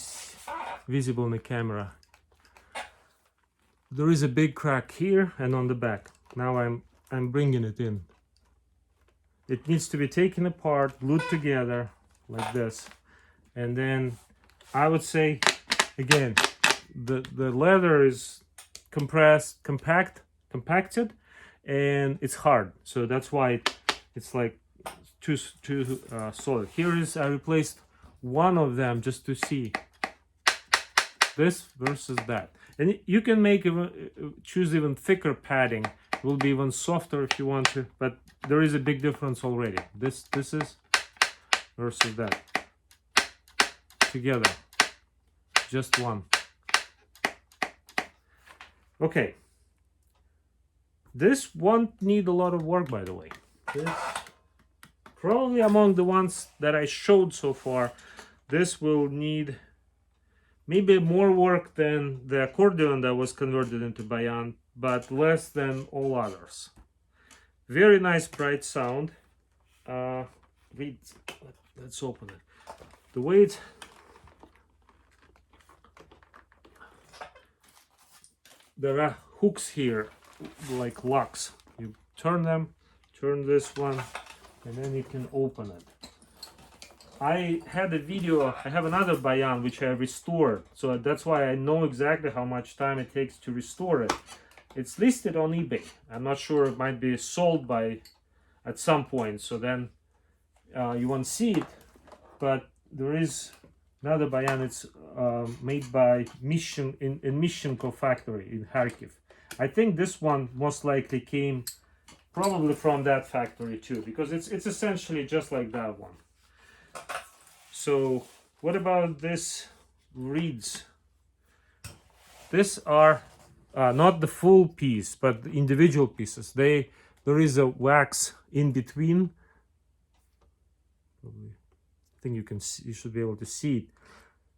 visible in the camera. There is a big crack here and on the back. Now I'm bringing it in. It needs to be taken apart, glued together like this, and then I would say again, the leather is compacted, and it's hard. So that's why it's like too solid. Here is, I replaced one of them just to see this versus that, and you can make choose even thicker padding. It will be even softer if you want to, but there is a big difference already. This is versus that together, just one. Okay, this won't need a lot of work, by the way. This, probably among the ones that I showed so far, this will need maybe more work than the accordion that was converted into bayan, but less than all others. Very nice bright sound. Let's open it. The way it, there are hooks here like locks. You turn them, turn this one, and then you can open it. I had a video, I have another bayan which I restored, so that's why I know exactly how much time it takes to restore it. It's listed on eBay. I'm not sure, it might be sold at some point, so then you won't see it. But there is another bayan. It's made by Mission in Mishenko factory in Kharkiv. I think this one most likely came probably from that factory too, because it's essentially just like that one. So what about this reeds? These are not the full piece, but the individual pieces. There is a wax in between. I think you can see, you should be able to see it.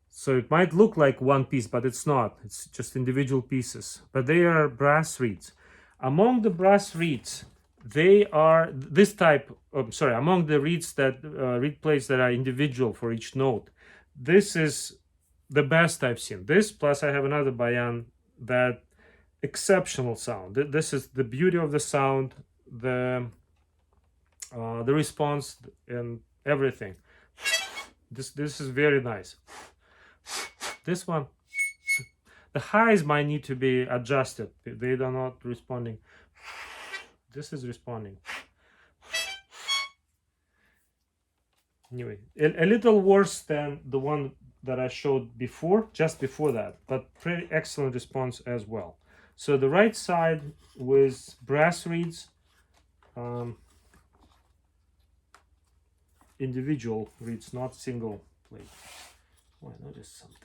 So it might look like one piece, but it's not. It's just individual pieces. But they are brass reeds. Among the brass reeds, they are this type. Among the reeds that reed plates that are individual for each note, this is the best I've seen. This plus I have another bayan that exceptional sound. This is the beauty of the sound, the response and everything. This is very nice. This one, the highs might need to be adjusted. They are not responding. This is responding. Anyway, a little worse than the one that I showed before, just before that, but pretty excellent response as well. So the right side with brass reeds, individual reeds, not single plate. Oh, I noticed something.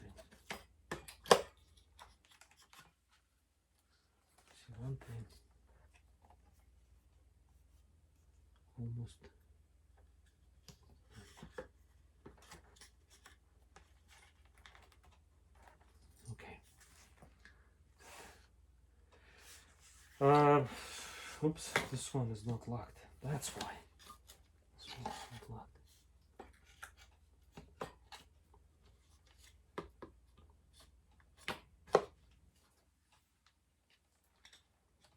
See one thing. Almost. Okay. Oops, this one is not locked. That's why. This one is not locked.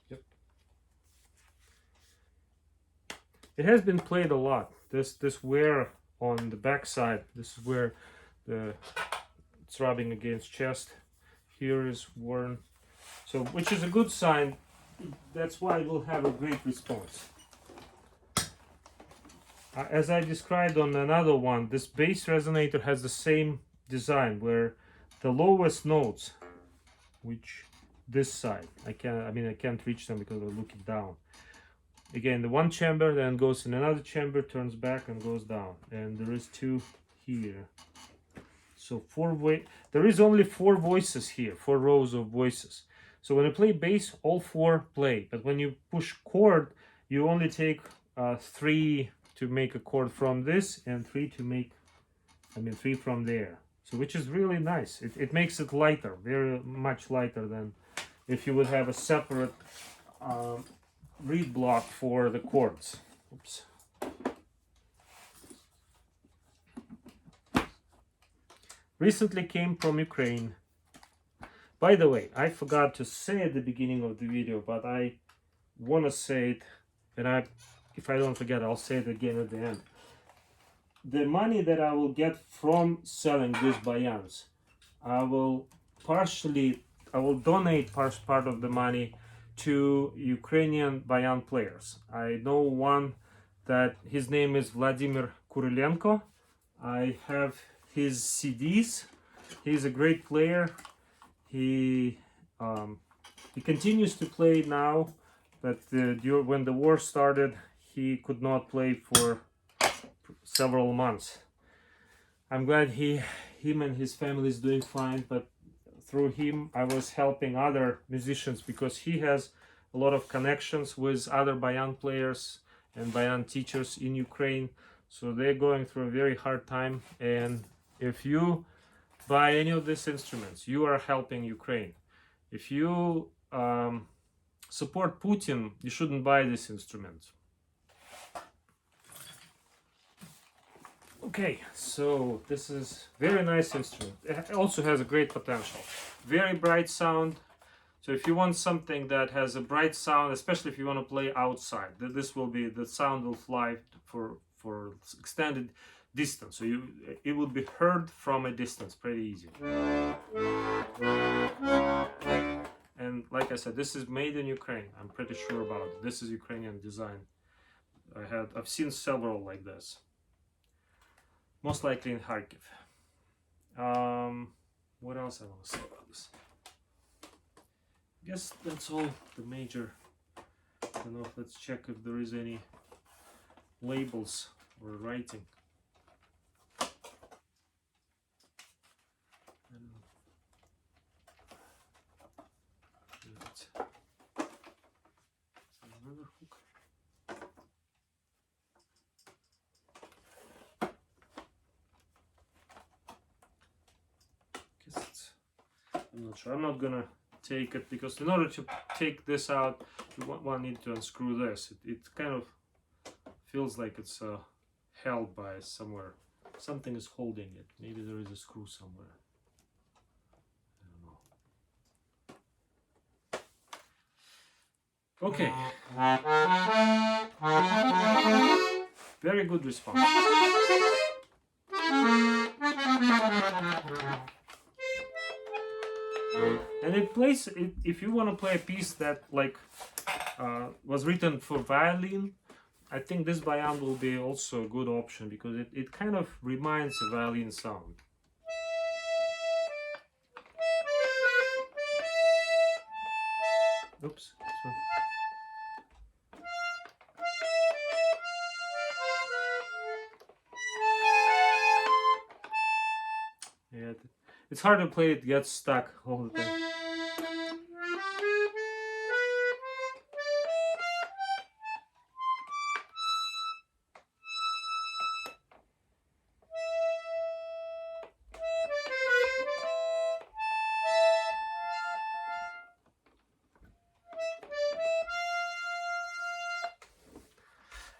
Yep. It has been played a lot. This wear on the back side. This is where it's rubbing against chest. Here is worn. So, which is a good sign. That's why it will have a great response. As I described on another one, this bass resonator has the same design where the lowest notes, which this side, I can't reach them because I'm looking down. Again, the one chamber then goes in another chamber, turns back and goes down, and there is two here. So there is only 4 voices here, 4 rows of voices. So when you play bass, all 4 play, but when you push chord, you only take 3 to make a chord from this and 3 to make, 3 from there. So which is really nice. It makes it lighter, very much lighter than if you would have a separate reed block for the chords. Oops. Recently came from Ukraine. By the way, I forgot to say at the beginning of the video, but I want to say it, and if I don't forget, I'll say it again at the end. The money that I will get from selling these bayans, I will donate part of the money to Ukrainian bayan players. I know one that his name is Vladimir Kurilenko. I have his CDs. He's a great player. He continues to play now, but when the war started, he could not play for several months. I'm glad him and his family is doing fine, but through him I was helping other musicians because he has a lot of connections with other bayan players and bayan teachers in Ukraine. So they're going through a very hard time, and if you buy any of these instruments, you are helping Ukraine. If you support Putin, you shouldn't buy this instrument. Okay, so this is very nice instrument. It also has a great potential. Very bright sound. So if you want something that has a bright sound, especially if you want to play outside, the sound will fly for extended distance. So it will be heard from a distance pretty easy. And like I said, this is made in Ukraine. I'm pretty sure about it. This is Ukrainian design. I've seen several like this. Most likely in Kharkiv. What else I want to say about this? I guess that's all the major. I don't know. Let's check if there is any labels or writing. Another hook. I'm not sure. I'm not gonna take it because in order to take this out, one need to unscrew this. It kind of feels like it's held by somewhere. Something is holding it. Maybe there is a screw somewhere. I don't know. Okay. Very good response. And it plays, if you want to play a piece that was written for violin, I think this bayan will be also a good option because it kind of reminds a violin sound. Oops. Yeah, it's hard to play, it gets stuck all the time.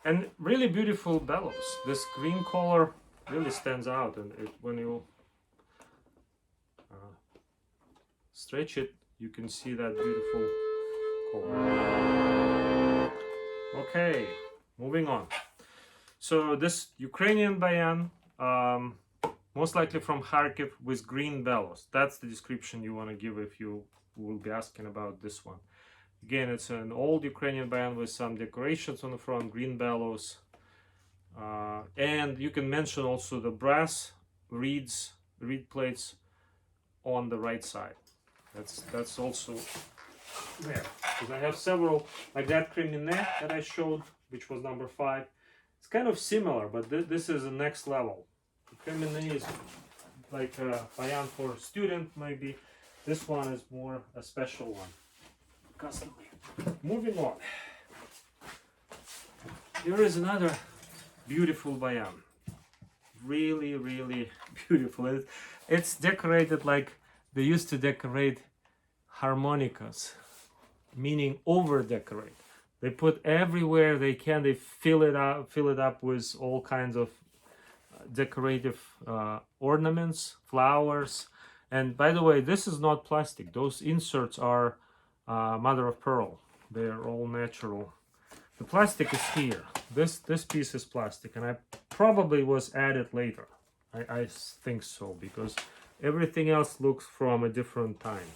And really beautiful bellows. This green color really stands out, and when you stretch it, you can see that beautiful color. Okay, moving on. So this Ukrainian bayan, most likely from Kharkiv, with green bellows. That's the description you want to give if you will be asking about this one. Again, it's an old Ukrainian bayan with some decorations on the front, green bellows. And you can mention also the brass reed plates on the right side. That's also there. Because I have several, like that creminet that I showed, which was number 5. It's kind of similar, but this is the next level. The creminet is like a bayan for student, maybe. This one is more a special one. Custom. Moving on. Here is another beautiful bayan. Really, really beautiful. It's decorated like they used to decorate harmonicas, meaning over decorate. They put everywhere they can. They fill it up with all kinds of decorative ornaments, flowers. And by the way, this is not plastic. Those inserts are mother of pearl. They are all natural. The plastic is here. This piece is plastic, and I probably was added later. I think so, because everything else looks from a different time.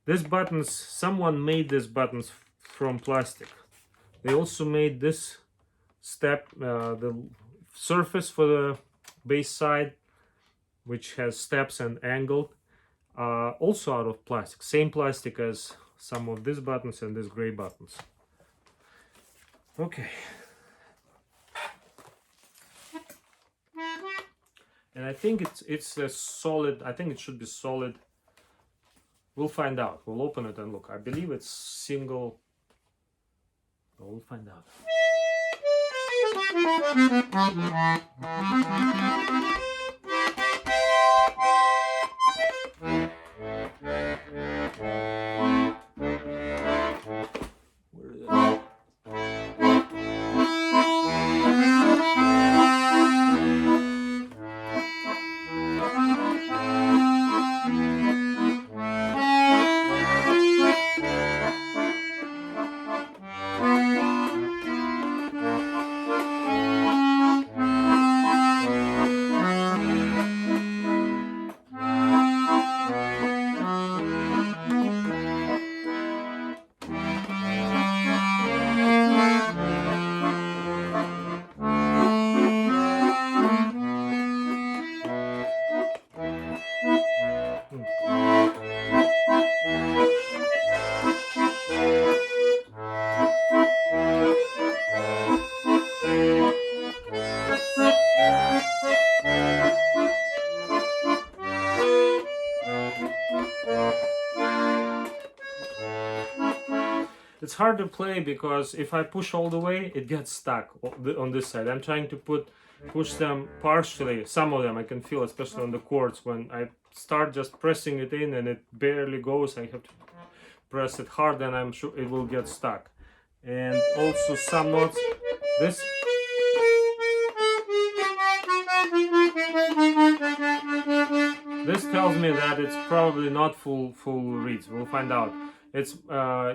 These buttons, someone made these buttons from plastic. They also made this step, the surface for the base side, which has steps and angled, also out of plastic. Same plastic as some of these buttons and these gray buttons. Okay. And I think it's a solid, I think it should be solid. We'll find out. We'll open it and look. I believe it's single. We'll find out. Where is it? It's hard to play because if I push all the way, it gets stuck on this side. I'm trying to push them partially. Some of them I can feel, especially on the chords. When I start just pressing it in and it barely goes, I have to press it hard, and I'm sure it will get stuck. And also some notes. This tells me that it's probably not full reeds. We'll find out. It's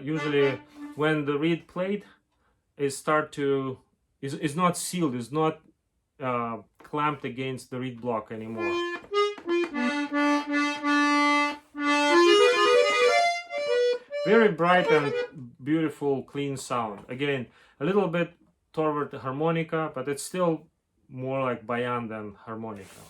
usually when the reed plate is not sealed, is not clamped against the reed block anymore. Very bright and beautiful, clean sound. Again, a little bit toward the harmonica, but it's still more like bayan than harmonica.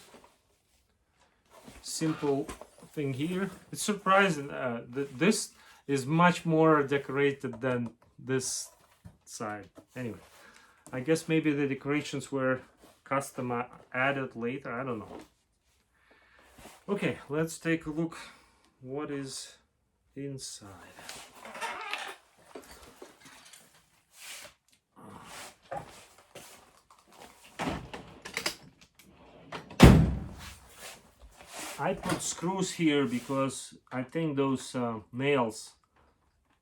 Simple thing here. It's surprising that this is much more decorated than this side. Anyway, I guess maybe the decorations were custom added later. I don't know. Okay, let's take a look what is inside. I put screws here because I think those nails,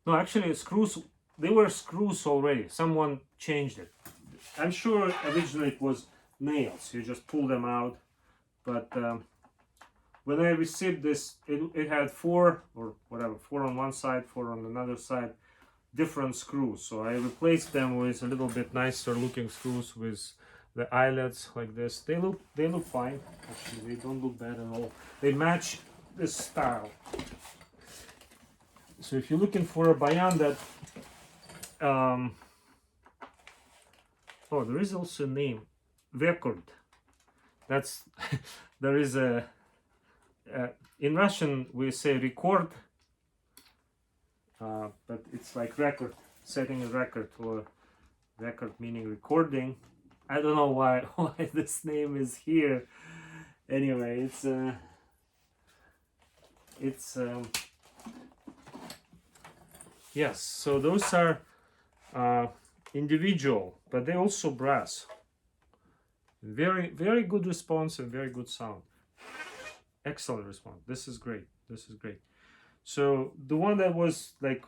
no, actually screws, they were screws already. Someone changed it. I'm sure originally it was nails. You just pull them out. But when I received this, it had four on one side, four on another side, different screws. So I replaced them with a little bit nicer looking screws with the eyelets like this. They look fine. Actually, they don't look bad at all. They match this style. So if you're looking for a bayan that oh, there is also a name, record. That's there is a in Russian we say record, but it's like record, setting a record, or record meaning recording. I don't know why this name is here. Anyway, yes. So those are individual, but they also brass. Very, very good response and very good sound. Excellent response. This is great. This is great. So the one that was like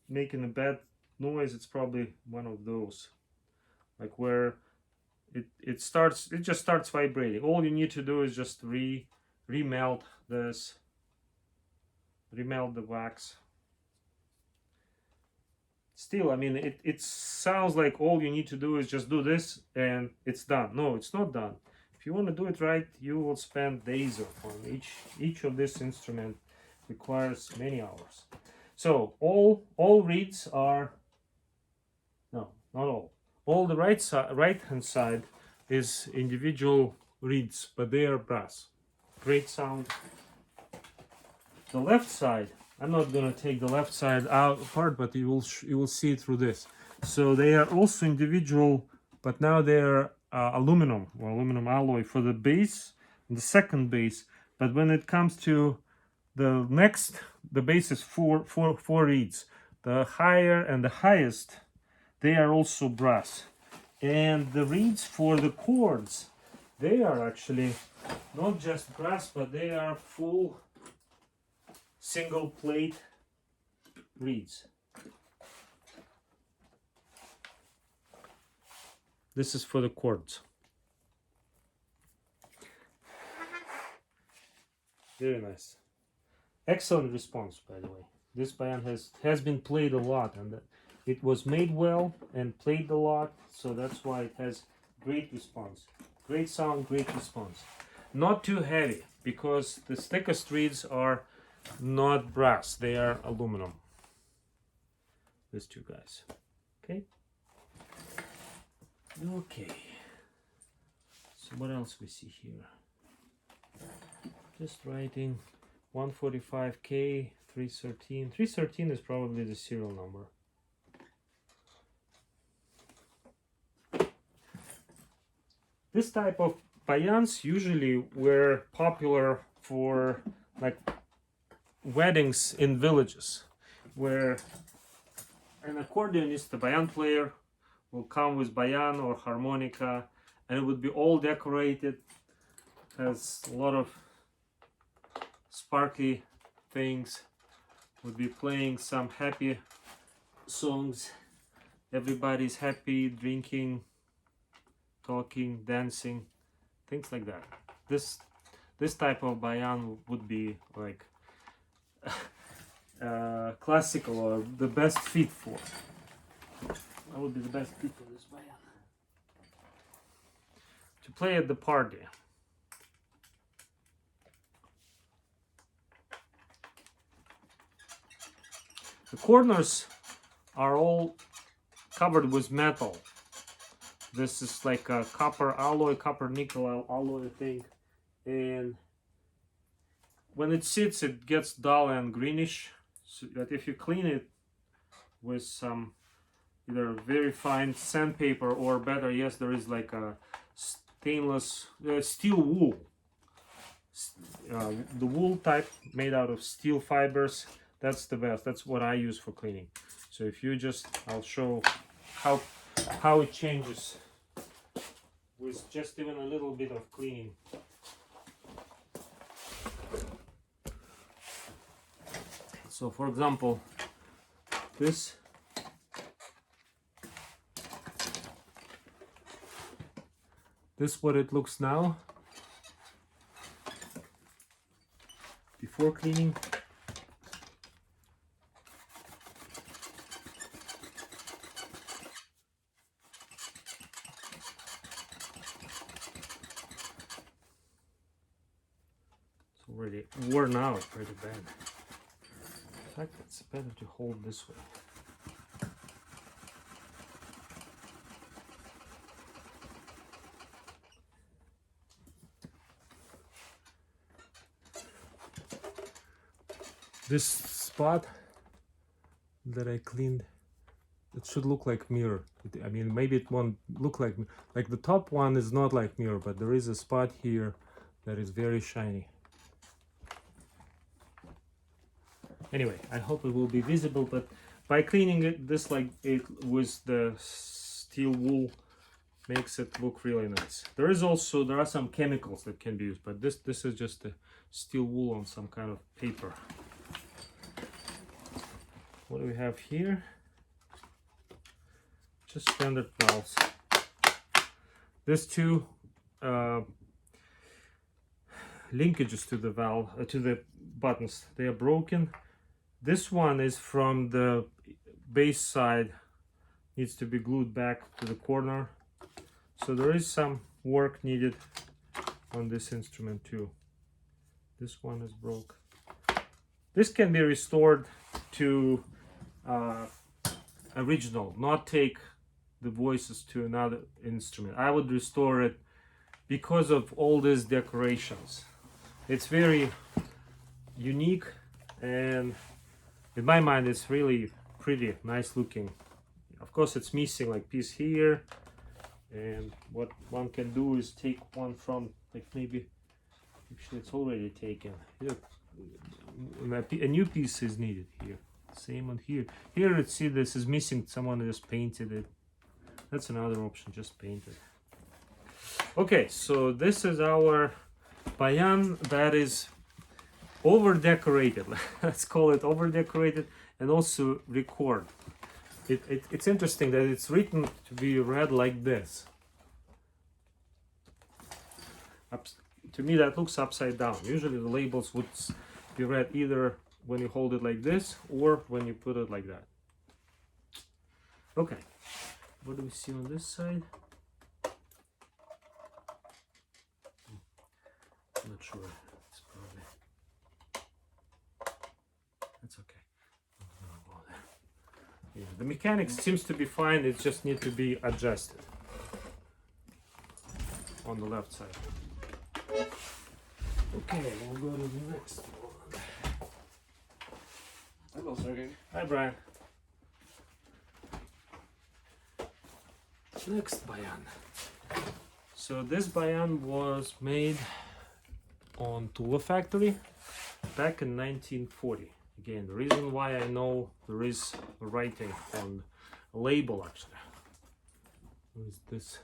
making a bad noise, it's probably one of those, like where it just starts vibrating. All you need to do is just remelt this, remelt the wax. Still, I mean, it sounds like all you need to do is just do this and it's done. No, it's not done. If you want to do it right, you will spend days on each of this instrument requires many hours. So all reeds are, no, not all. All the right hand side is individual reeds, but they are brass. Great sound. The left side, I'm not gonna take the left side out apart, but you will see it through this. So they are also individual, but now they are aluminum or aluminum alloy for the base, the second base. But when it comes to the next, the base is four reeds. The higher and the highest, they are also brass. And the reeds for the chords, they are actually not just brass, but they are full single plate reeds. This is for the chords. Very nice. Excellent response, by the way. This bayan has been played a lot, and it was made well and played a lot, so that's why it has great response. Great sound, great response. Not too heavy, because the thickest reeds are not brass, they are aluminum. These two guys. Okay. Okay. So what else we see here? Just writing 145K 313. 313 is probably the serial number. This type of bayans usually were popular for like weddings in villages, where an accordionist, the bayan player, will come with bayan or harmonica, and it would be all decorated, has a lot of sparkly things, would be playing some happy songs. Everybody's happy, drinking, talking, dancing, things like that. This type of bayan would be like classical, or the best fit for. That would be the best fit for this bayan to play at the party. The corners are all covered with metal. This is like a copper alloy, copper nickel alloy, I think. And when it sits, it gets dull and greenish. So that if you clean it with some either very fine sandpaper, or better, yes, there is like a stainless steel wool. The wool type made out of steel fibers. That's the best. That's what I use for cleaning. So if you just, I'll show how it changes with just even a little bit of cleaning. So for example, this what it looks now before cleaning. It's already worn out pretty bad. In fact, it's better to hold this way. This spot that I cleaned, it should look like mirror. I mean, maybe it won't look like the top one is not like mirror, but there is a spot here that is very shiny. Anyway, I hope it will be visible, but by cleaning it this like it with the steel wool makes it look really nice. There are some chemicals that can be used, but this is just a steel wool on some kind of paper. What do we have here? just standard valves. These two linkages to the valve, to the buttons, they are broken. This one is from the base side, needs to be glued back to the corner. So there is some work needed on this instrument too. This one is broke. This can be restored to original, not take the voices to another instrument. I would restore it because of all these decorations. It's very unique, and in my mind it's really pretty nice looking. Of course it's missing like piece here, and what one can do is take one from, like, maybe actually it's already taken. Here, a new piece is needed here. Same on here. Here, let's see, this is missing. Someone just painted it. That's another option, just paint it. Okay, so this is our bayan that is over decorated. Let's call it over decorated, and also record. It's interesting that it's written to be read like this. To me that looks upside down. Usually the labels would be read either when you hold it like this or when you put it like that. Okay, what do we see on this side? I'm not sure. It's probably, that's okay. I'm gonna go there. Yeah, the mechanics seems to be fine. It just needs to be adjusted on the left side. Okay, we'll go to the next one. Hello, Sergey. Hi, Brian. Next bayan. So this bayan was made on Tula factory back in 1940. Again, the reason why I know there is writing on a label actually. What is this?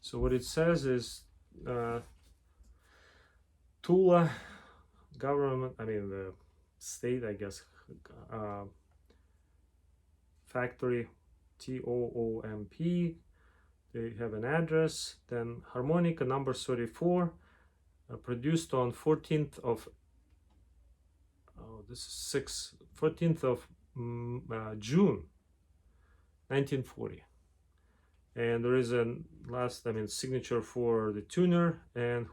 So what it says is Tula government, I mean the state, I guess, factory, TOOMP. They have an address. Then harmonica number 34, produced on 14th of June 1940. And there is a last, signature for the tuner and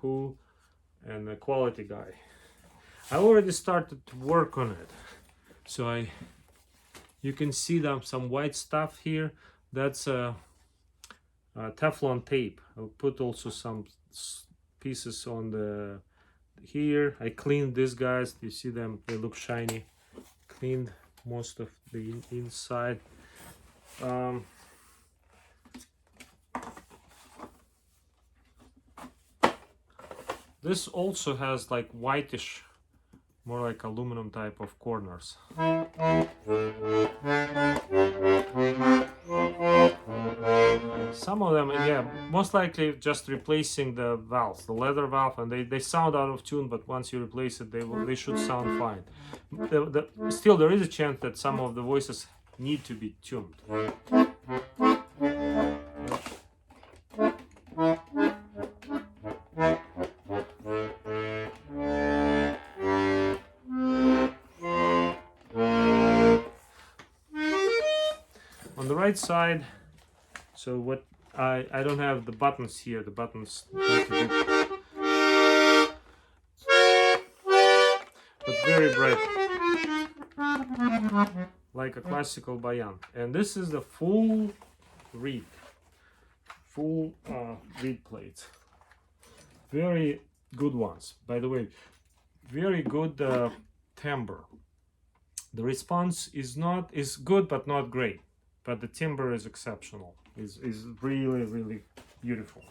the quality guy. I already started to work on it, so you can see some white stuff here. That's Teflon tape. I'll put also some pieces on the here. I cleaned these guys. You see them? They look shiny. Cleaned most of the inside. This also has like whitish, more like aluminum type of corners. Some of them, yeah, most likely just replacing the valves, the leather valve, and they sound out of tune, but once you replace it, they should sound fine. Still, there is a chance that some of the voices need to be tuned. On the right side, so what I don't have the buttons here. The buttons need to be, but very bright, like a classical bayan. And this is the full reed plates. Very good ones, by the way. Very good timbre. The response is good but not great, but the timbre is exceptional. Is really beautiful.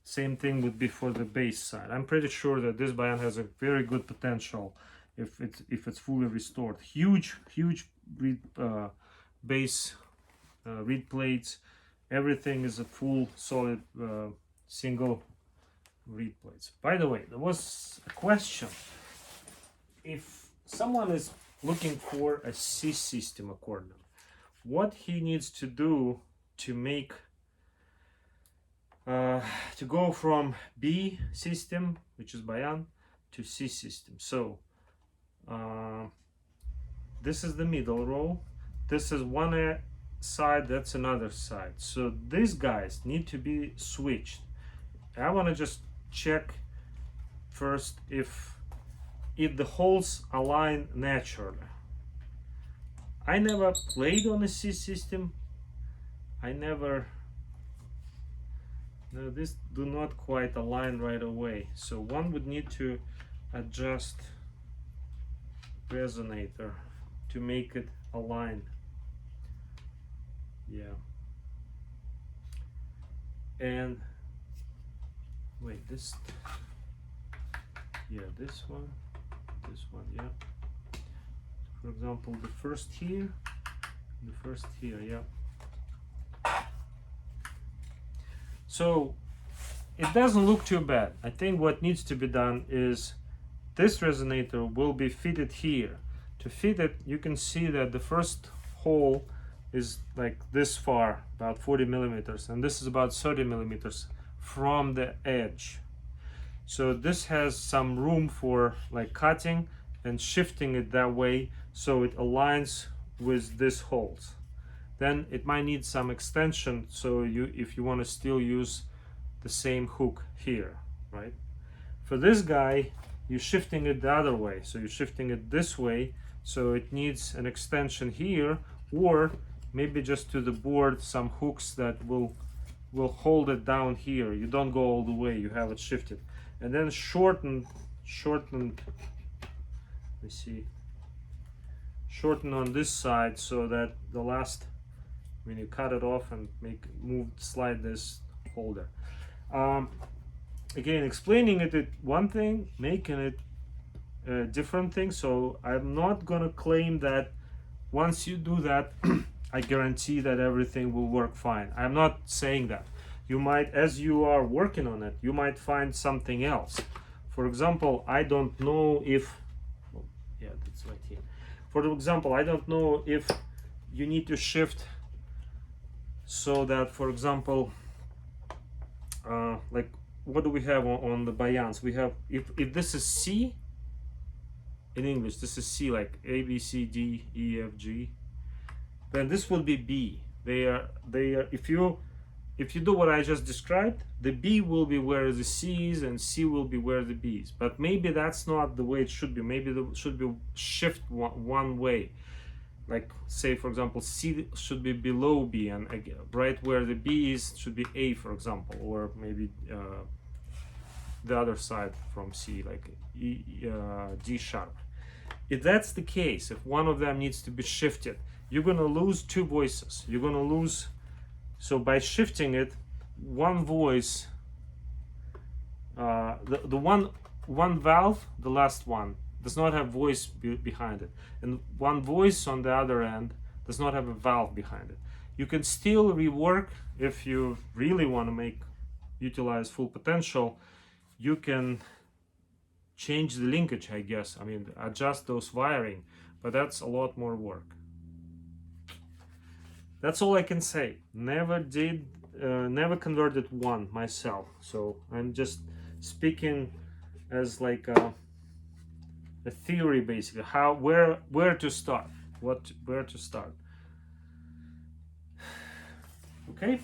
Same thing would be for the bass side. I'm pretty sure that this bayan has a very good potential if it's fully restored. Huge reed bass reed plates. Everything is a full solid single reed plates. By the way, there was a question: if someone is looking for a C system accordion. What he needs to do to make to go from B system, which is bayan, to C system. So this is the middle row, this is one side, that's another side. So these guys need to be switched. I want to just check first if the holes align naturally. I never played on a C system. No, this do not quite align right away. So one would need to adjust resonator to make it align. Yeah. And wait, this, yeah, this one, yeah. For example, the first here, yeah. So it doesn't look too bad. I think what needs to be done is this resonator will be fitted here. To fit it, you can see that the first hole is like this far, about 40 millimeters, and this is about 30 millimeters from the edge. So this has some room for like cutting and shifting it that way so it aligns with these holes. Then it might need some extension, so if you want to still use the same hook here, right? For this guy, you're shifting it the other way, so you're shifting it this way, so it needs an extension here, or maybe just to the board some hooks that will hold it down here. You don't go all the way, you have it shifted. And then shorten, let me see, shorten on this side so that the last, when you cut it off and slide this holder. Again, explaining it one thing, making it a different thing. So I'm not gonna claim that once you do that I guarantee that everything will work fine. I'm not saying that. You might, as you are working on it, you might find something else. For example, I don't know if, oh, yeah, that's right here. For example, I don't know if you need to shift so that, for example, like what do we have on the bayans? We have, if this is C, in English, this is C, like A, B, C, D, E, F, G, then this will be B. They are, if you do what I just described, the B will be where the C is and C will be where the B is. But maybe that's not the way it should be. Maybe it should be shift one way. Like, say, for example, C should be below B, and right where the B is should be A, for example, or maybe the other side from C, like D sharp. If that's the case, if one of them needs to be shifted, you're gonna lose two voices. You're gonna lose, so by shifting it, one voice, the one valve, the last one, does not have voice behind it, and one voice on the other end does not have a valve behind it. You can still rework if you really want to utilize full potential. You can change the linkage, I guess. I mean, adjust those wiring, but that's a lot more work. That's all I can say. Never converted one myself, so I'm just speaking as like a theory, basically, where to start, where to start. Okay,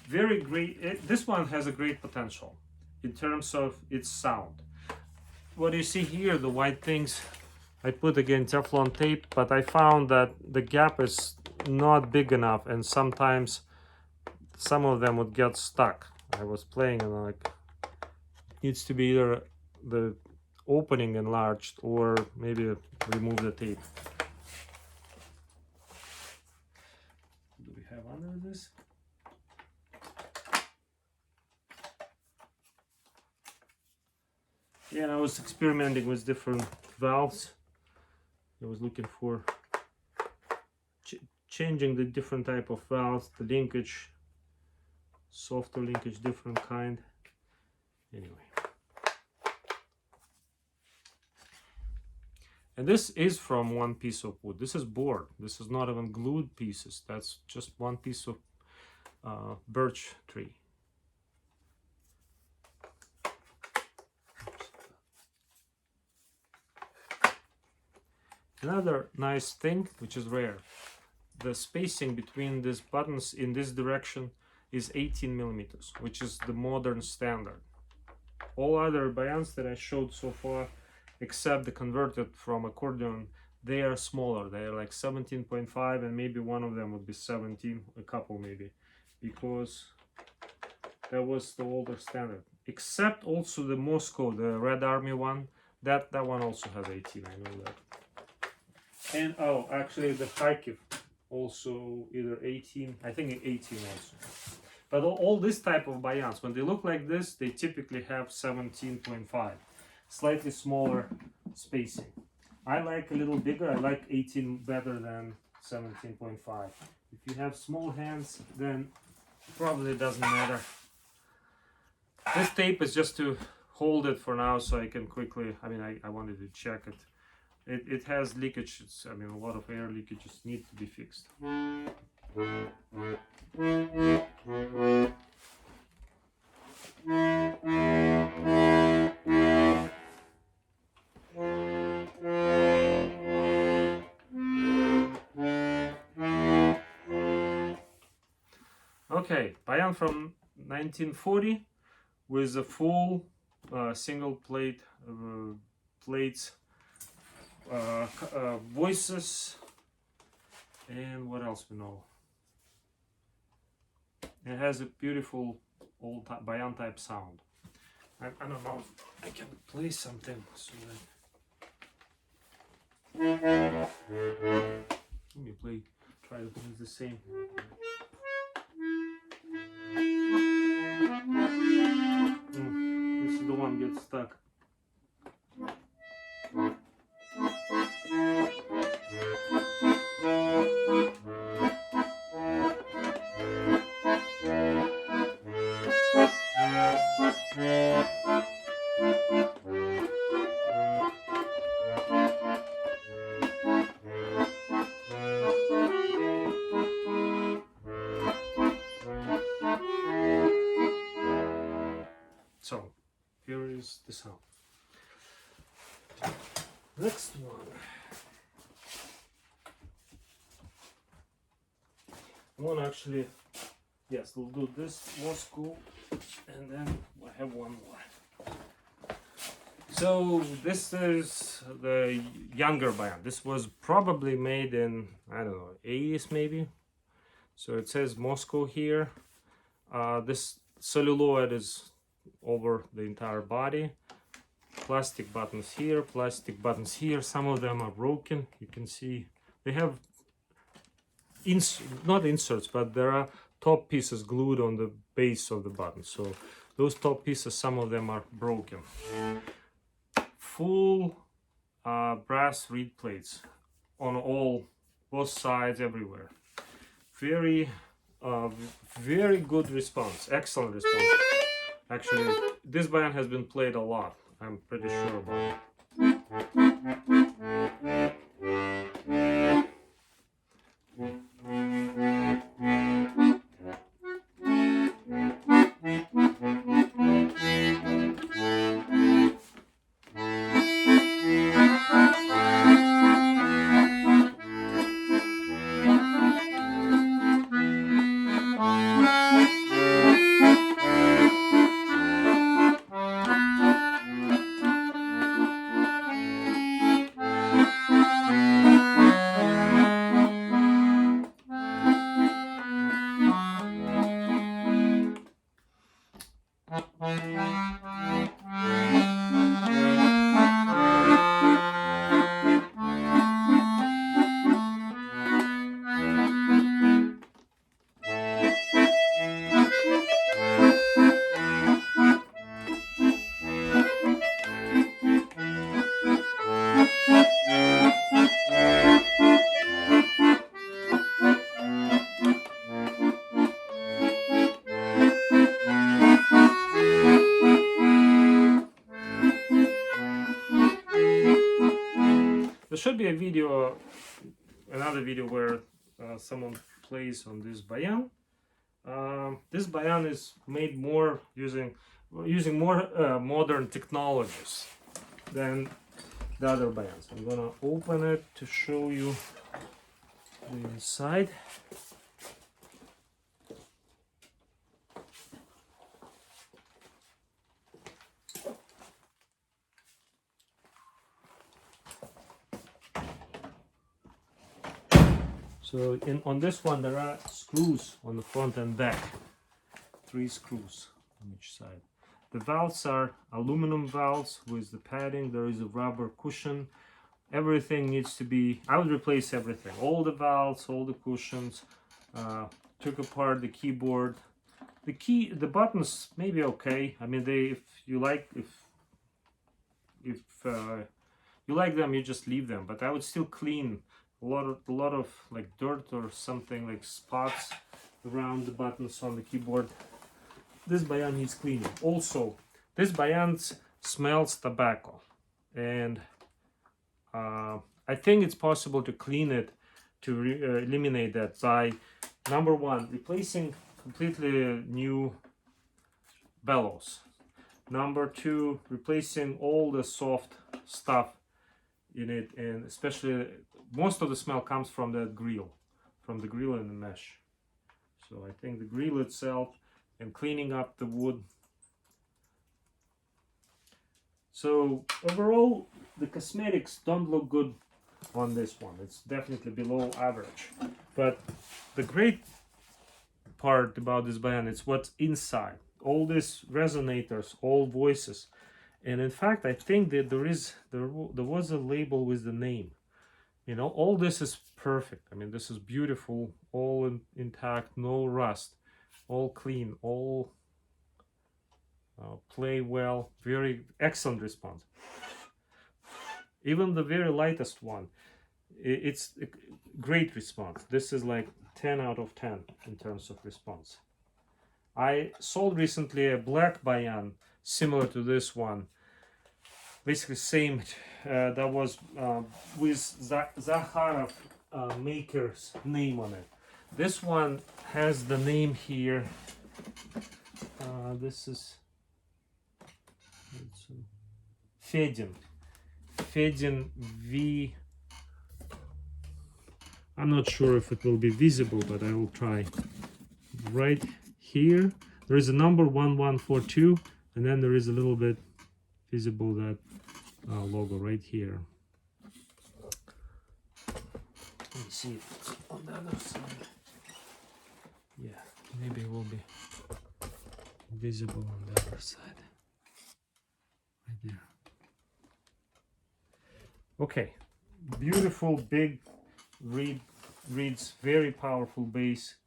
very great. This one has a great potential in terms of its sound. What you see here, the white things, I put again Teflon tape, but I found that the gap is not big enough, and sometimes some of them would get stuck. I was playing and like, it needs to be either the opening enlarged or maybe remove the tape. Do we have under this? Yeah, and I was experimenting with different valves. I was looking for changing the different type of valves, the linkage, softer linkage, different kind. Anyway. And this is from one piece of wood. This is board. This is not even glued pieces. That's just one piece of birch tree. Another nice thing, which is rare, the spacing between these buttons in this direction is 18 millimeters, which is the modern standard. All other bayans that I showed so far, except the converted from accordion, they are smaller. They are like 17.5, and maybe one of them would be 17, a couple maybe, because that was the older standard. Except also the Moscow, the Red Army one, that one also has 18, I know that. And oh, actually the Kharkiv also either 18, I think 18 also. But all this type of bayans, when they look like this, they typically have 17.5, slightly smaller spacing. I like a little bigger. I like 18 better than 17.5. If you have small hands, then probably doesn't matter. This tape is just to hold it for now, so I can quickly, I mean, I wanted to check it. It has leakages. I mean, a lot of air leakages need to be fixed. Okay, bayan from 1940 with a full single plate plates, voices, and what else we know. It has a beautiful old bayan type sound. I don't know if I can play something so that. Let me try to play the same. This is the one gets stuck. So here is the sound. Next one. I want to actually, yes, we'll do this Moscow, and then I have one more. So this is the younger bayan. This was probably made in, I don't know, 80s maybe. So it says Moscow here. This celluloid is over the entire body. Plastic buttons here, plastic buttons here. Some of them are broken. You can see they have not inserts, but there are top pieces glued on the base of the button. So those top pieces, some of them are broken. Full brass reed plates on both sides, everywhere. Very good response, excellent response. Actually, this bayan has been played a lot. I'm pretty sure about it. there should be a video, another video where someone plays on this bayan. This bayan is made more using more modern technologies than the other bayans. I'm gonna open it to show you the inside. So on this one there are screws on the front and back, 3 screws on each side. The valves are aluminum valves with the padding. There is a rubber cushion. Everything needs to be, I would replace everything, all the valves, all the cushions. Took apart the keyboard. The buttons may be okay. I mean, if you like them, you just leave them, but I would still clean a lot of like dirt or something, like spots around the buttons on the keyboard. This bayan needs cleaning. Also, this bayan smells tobacco, and I think it's possible to clean it, to eliminate that by, number one, replacing completely new bellows. Number two, replacing all the soft stuff in it, and especially most of the smell comes from the grill and the mesh. So I think the grill itself, and cleaning up the wood. So overall, the cosmetics don't look good on this one. It's definitely below average. But the great part about this bayan is what's inside. All these resonators, all voices. And in fact, I think that there was a label with the name. You know, all this is perfect. I mean, this is beautiful, all intact, no rust, all clean, all play well, very excellent response. Even the very lightest one, it's a great response. This is like 10 out of 10 in terms of response. I sold recently a black bayan similar to this one, basically same. That was with Zakharov maker's name on it. This one has the name here. This is Fedin V. I'm not sure if it will be visible, but I will try. Right here there is a number 1142, and then there is a little bit visible that logo right here. Let me see if it's on the other side. Yeah, maybe it will be visible on the other side. Right there. Okay, beautiful big reeds, very powerful bass.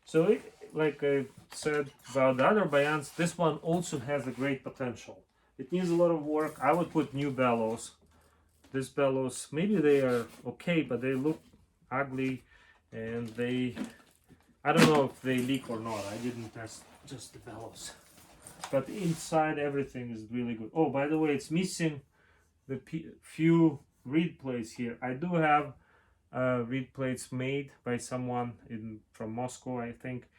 So like I said about the other bayans, this one also has a great potential. It needs a lot of work. I would put new bellows. These bellows, maybe they are okay, but they look ugly, and I don't know if they leak or not. I didn't test just the bellows. But inside everything is really good. Oh, by the way, it's missing the few reed plates here. I do have reed plates made by someone from Moscow, I think,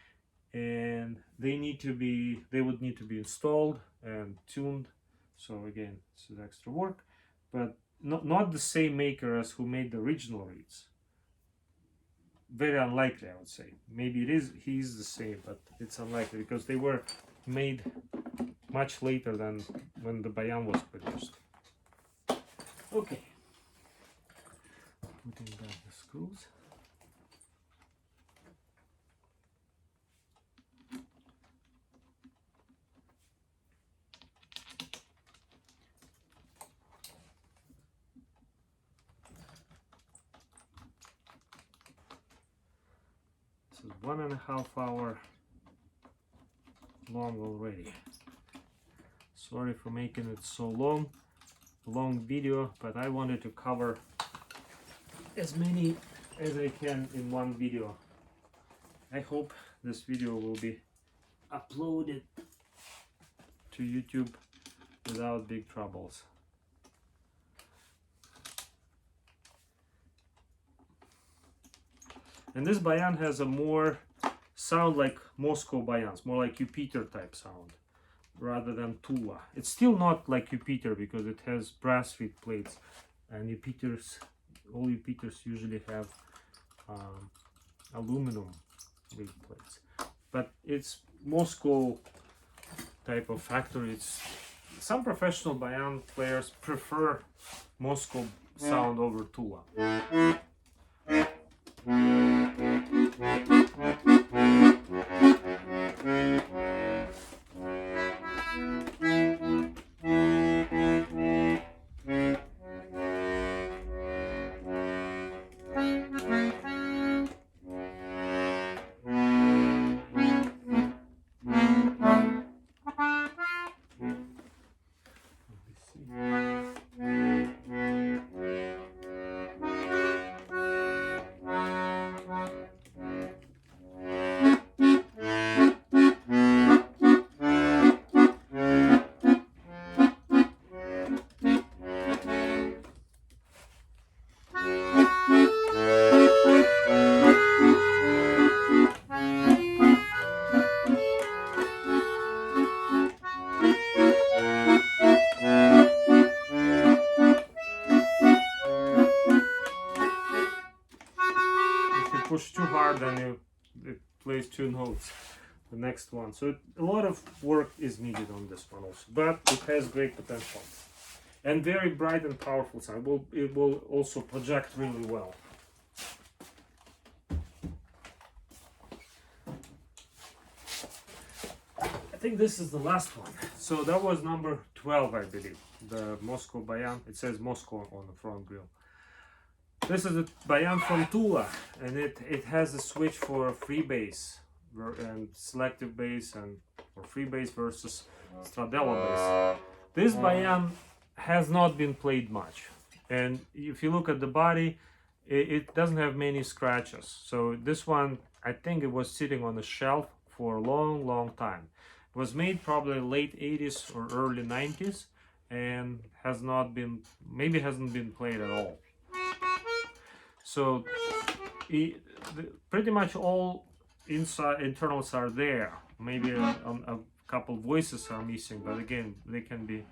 and they would need to be installed and tuned. So again, this is extra work, but not the same maker as who made the original reeds. Very unlikely, I would say. Maybe he's the same, but it's unlikely because they were made much later than when the bayan was produced. Okay, putting back the screws. This is 1.5 hours long already. Sorry for making it so long video, but I wanted to cover as many as I can in one video. I hope this video will be uploaded to YouTube without big troubles. And this bayan has a more sound like Moscow bayans, more like Jupiter type sound rather than Tula. It's still not like Jupiter because it has brass reed plates, and all Jupiters usually have aluminum reed plates. But it's Moscow type of factory. Some professional bayan players prefer Moscow sound over Tula. Push too hard, then it plays two notes, the next one. So a lot of work is needed on this one also, but it has great potential and very bright and powerful sound. It will also project really well. I think this is the last one. So that was number 12, I believe, the Moscow bayan. It says Moscow on the front grill. This is a bayan from Tula, and it has a switch for free bass and selective bass, and or free bass versus Stradella bass. This bayan has not been played much, and if you look at the body, it doesn't have many scratches. So this one, I think it was sitting on the shelf for a long time. It was made probably late 80s or early 90s, and hasn't been played at all. So pretty much all internals are there. Maybe a couple voices are missing, but again, they can be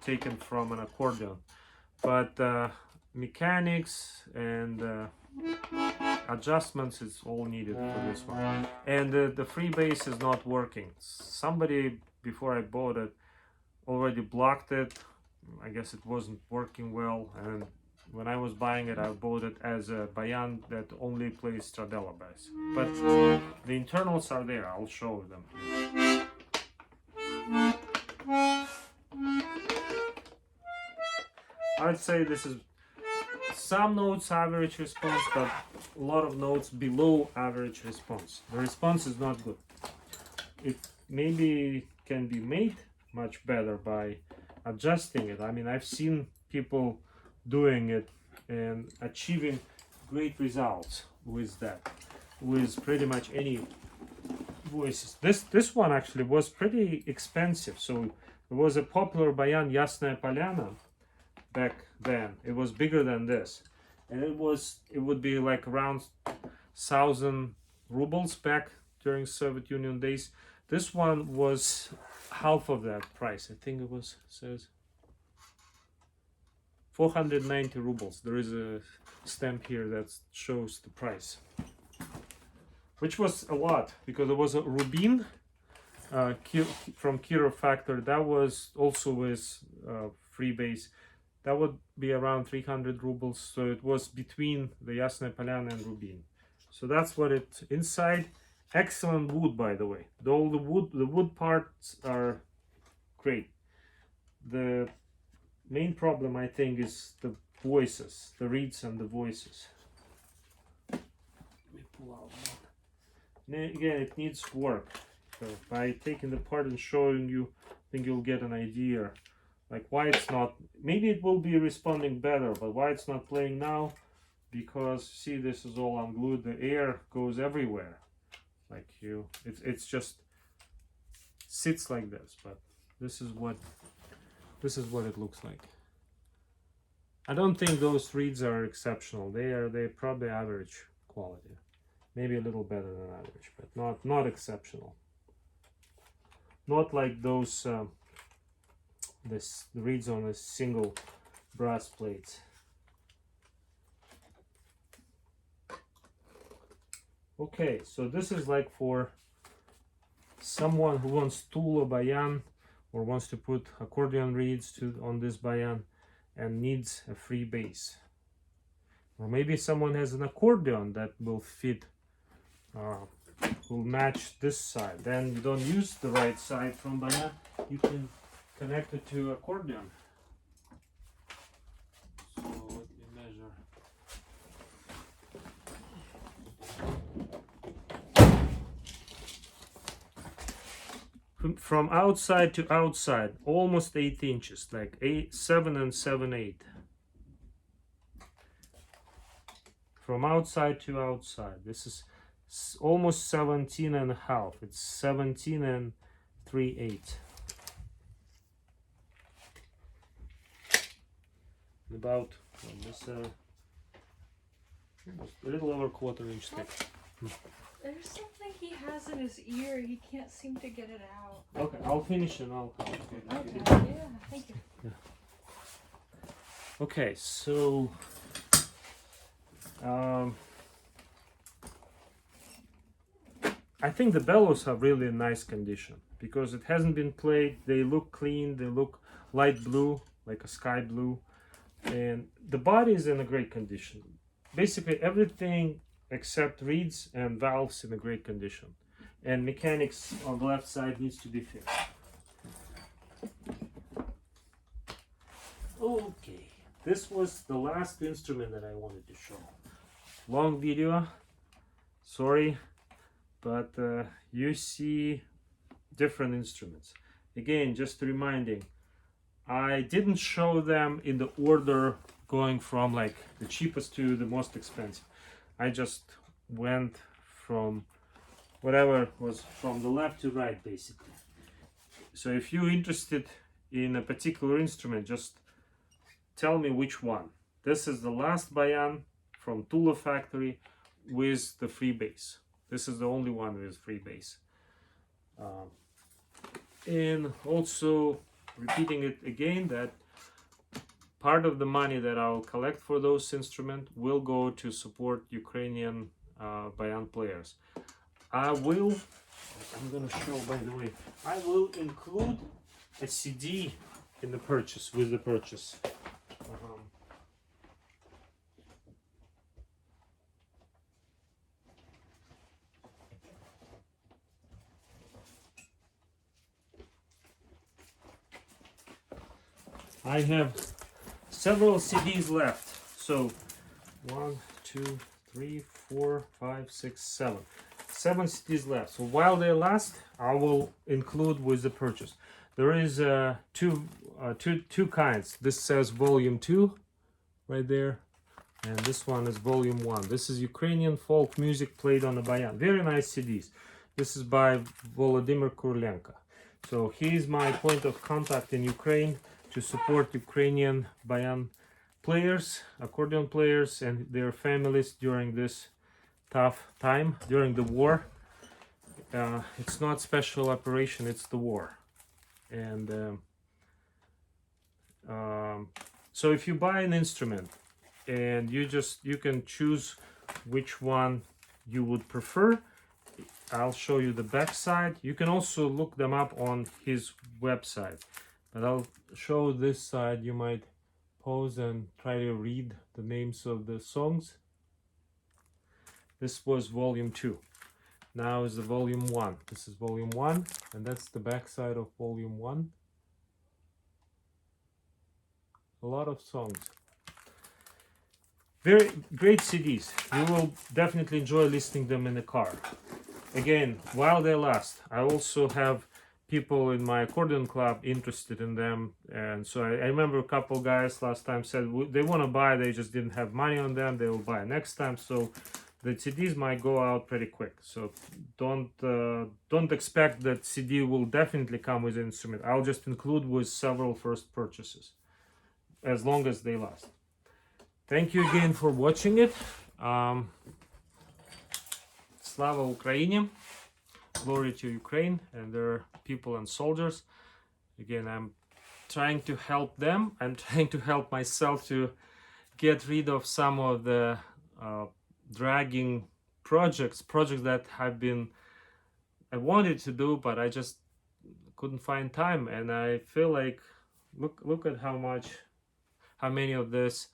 taken from an accordion. But mechanics and adjustments is all needed for this one. And the free bass is not working. Somebody, before I bought it, already blocked it. I guess it wasn't working well, and when I was buying it, I bought it as a bayan that only plays Stradella bass. But the internals are there. I'll show them. I'd say this is some notes average response, but a lot of notes below average response. The response is not good. It maybe can be made much better by adjusting it. I mean, I've seen people doing it and achieving great results with that, with pretty much any voices. This one actually was pretty expensive. So it was a popular bayan, Yasnaya Polyana, back then. It was bigger than this, and it would be like around 1,000 rubles back during Soviet Union days. This one was half of that price. I think it was, says 490 rubles. There is a stamp here that shows the price, which was a lot because it was a Rubin from Kirov factory. That was also with free bass. That would be around 300 rubles. So it was between the Yasnaya Polyana and Rubin. So that's what it inside. Excellent wood, by the way. All the wood parts are great. The main problem, I think, is the voices, the reeds and the voices. Let me pull out one. Again, it needs work. So by taking the part and showing you, I think you'll get an idea, like why it's not. Maybe it will be responding better, but why it's not playing now? Because see, this is all unglued. The air goes everywhere. Like it's just sits like this. But this is what it looks like. I don't think those reeds are exceptional. They're probably average quality. maybe a little better than average, but not exceptional. Not like those the reeds on a single brass plates. Okay, so this is like for someone who wants tool or bayan, or wants to put accordion reeds on this bayan and needs a free bass. Or maybe someone has an accordion that will fit, will match this side. Then you don't use the right side from bayan, you can connect it to accordion. So let me measure. From outside to outside, almost 8 inches, like 7 and 7/8. From outside to outside, this is almost 17 and a half. It's 17 and 3/8. About this a little over 1/4 inch thick. There's something he has in his ear. He can't seem to get it out. Okay, I'll finish and I'll. Okay. Yeah. Thank you. Yeah. Okay, so I think the bellows are really in nice condition because it hasn't been played. They look clean. They look light blue, like a sky blue, and the body is in a great condition. Basically, everything except reeds and valves in a great condition, and mechanics on the left side needs to be fixed. Okay, this was the last instrument that I wanted to show. Long video, sorry, but you see different instruments. Again, just reminding, I didn't show them in the order going from like the cheapest to the most expensive. I just went from whatever was from the left to right, basically. So if you're interested in a particular instrument, just tell me which one. This is the last bayan from Tula factory with the free bass. This is the only one with free bass. And also repeating it again, that part of the money that I'll collect for those instruments will go to support Ukrainian bayan players. I'm gonna show, by the way, I will include a CD in the purchase, with the purchase. I have several CDs left. So 1, 2, 3, 4, 5, 6, 7. 7 CDs left. So while they last, I will include with the purchase. There is two kinds. This says volume 2 right there, and this one is volume 1. This is Ukrainian folk music played on the bayan. Very nice CDs. This is by Volodymyr Kurlenko. So he is my point of contact in Ukraine to support Ukrainian bayan players, accordion players, and their families during this tough time, during the war. It's not special operation, it's the war. And so if you buy an instrument and you can choose which one you would prefer, I'll show you the back side. You can also look them up on his website, but I'll show this side. You might pause and try to read the names of the songs. This was volume 2. Now is the volume 1. This is volume 1, and that's the back side of volume 1. A lot of songs. Very great CDs. You will definitely enjoy listening them in the car. Again, while they last. I also have people in my accordion club interested in them, and so I remember a couple guys last time said they want to buy, they just didn't have money on them. They will buy next time. So the CDs might go out pretty quick. So don't expect that CD will definitely come with the instrument. I'll just include with several first purchases, as long as they last. Thank you again for watching it. Slava Ukraini, glory to Ukraine and their people and soldiers. Again, I'm trying to help them. I'm trying to help myself to get rid of some of the dragging projects that I wanted to do, but I just couldn't find time. And I feel like, look at how many of these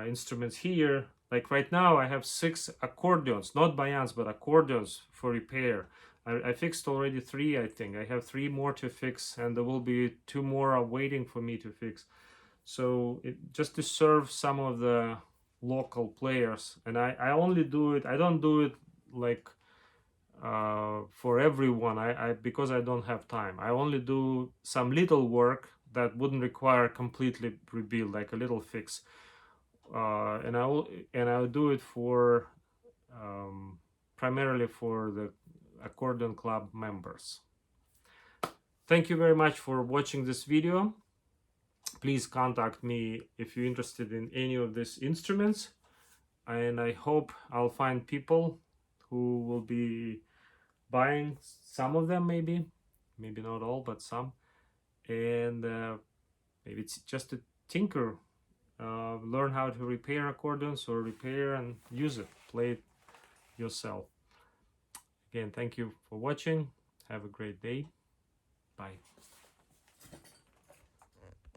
instruments here. Like right now I have 6 accordions, not bayans but accordions for repair. I fixed already 3. I think I have 3 more to fix, and there will be 2 more waiting for me to fix. So just to serve some of the local players, and I only do it, I don't do it like for everyone, I because I don't have time. I only do some little work that wouldn't require completely rebuild, like a little fix, and I'll do it for primarily for the accordion club members. Thank you very much for watching this video. Please contact me if you're interested in any of these instruments, and I hope I'll find people who will be buying some of them, maybe not all, but some, and maybe it's just to tinker, learn how to repair accordions, or repair and use it, play it yourself. Again, thank you for watching. Have a great day. Bye.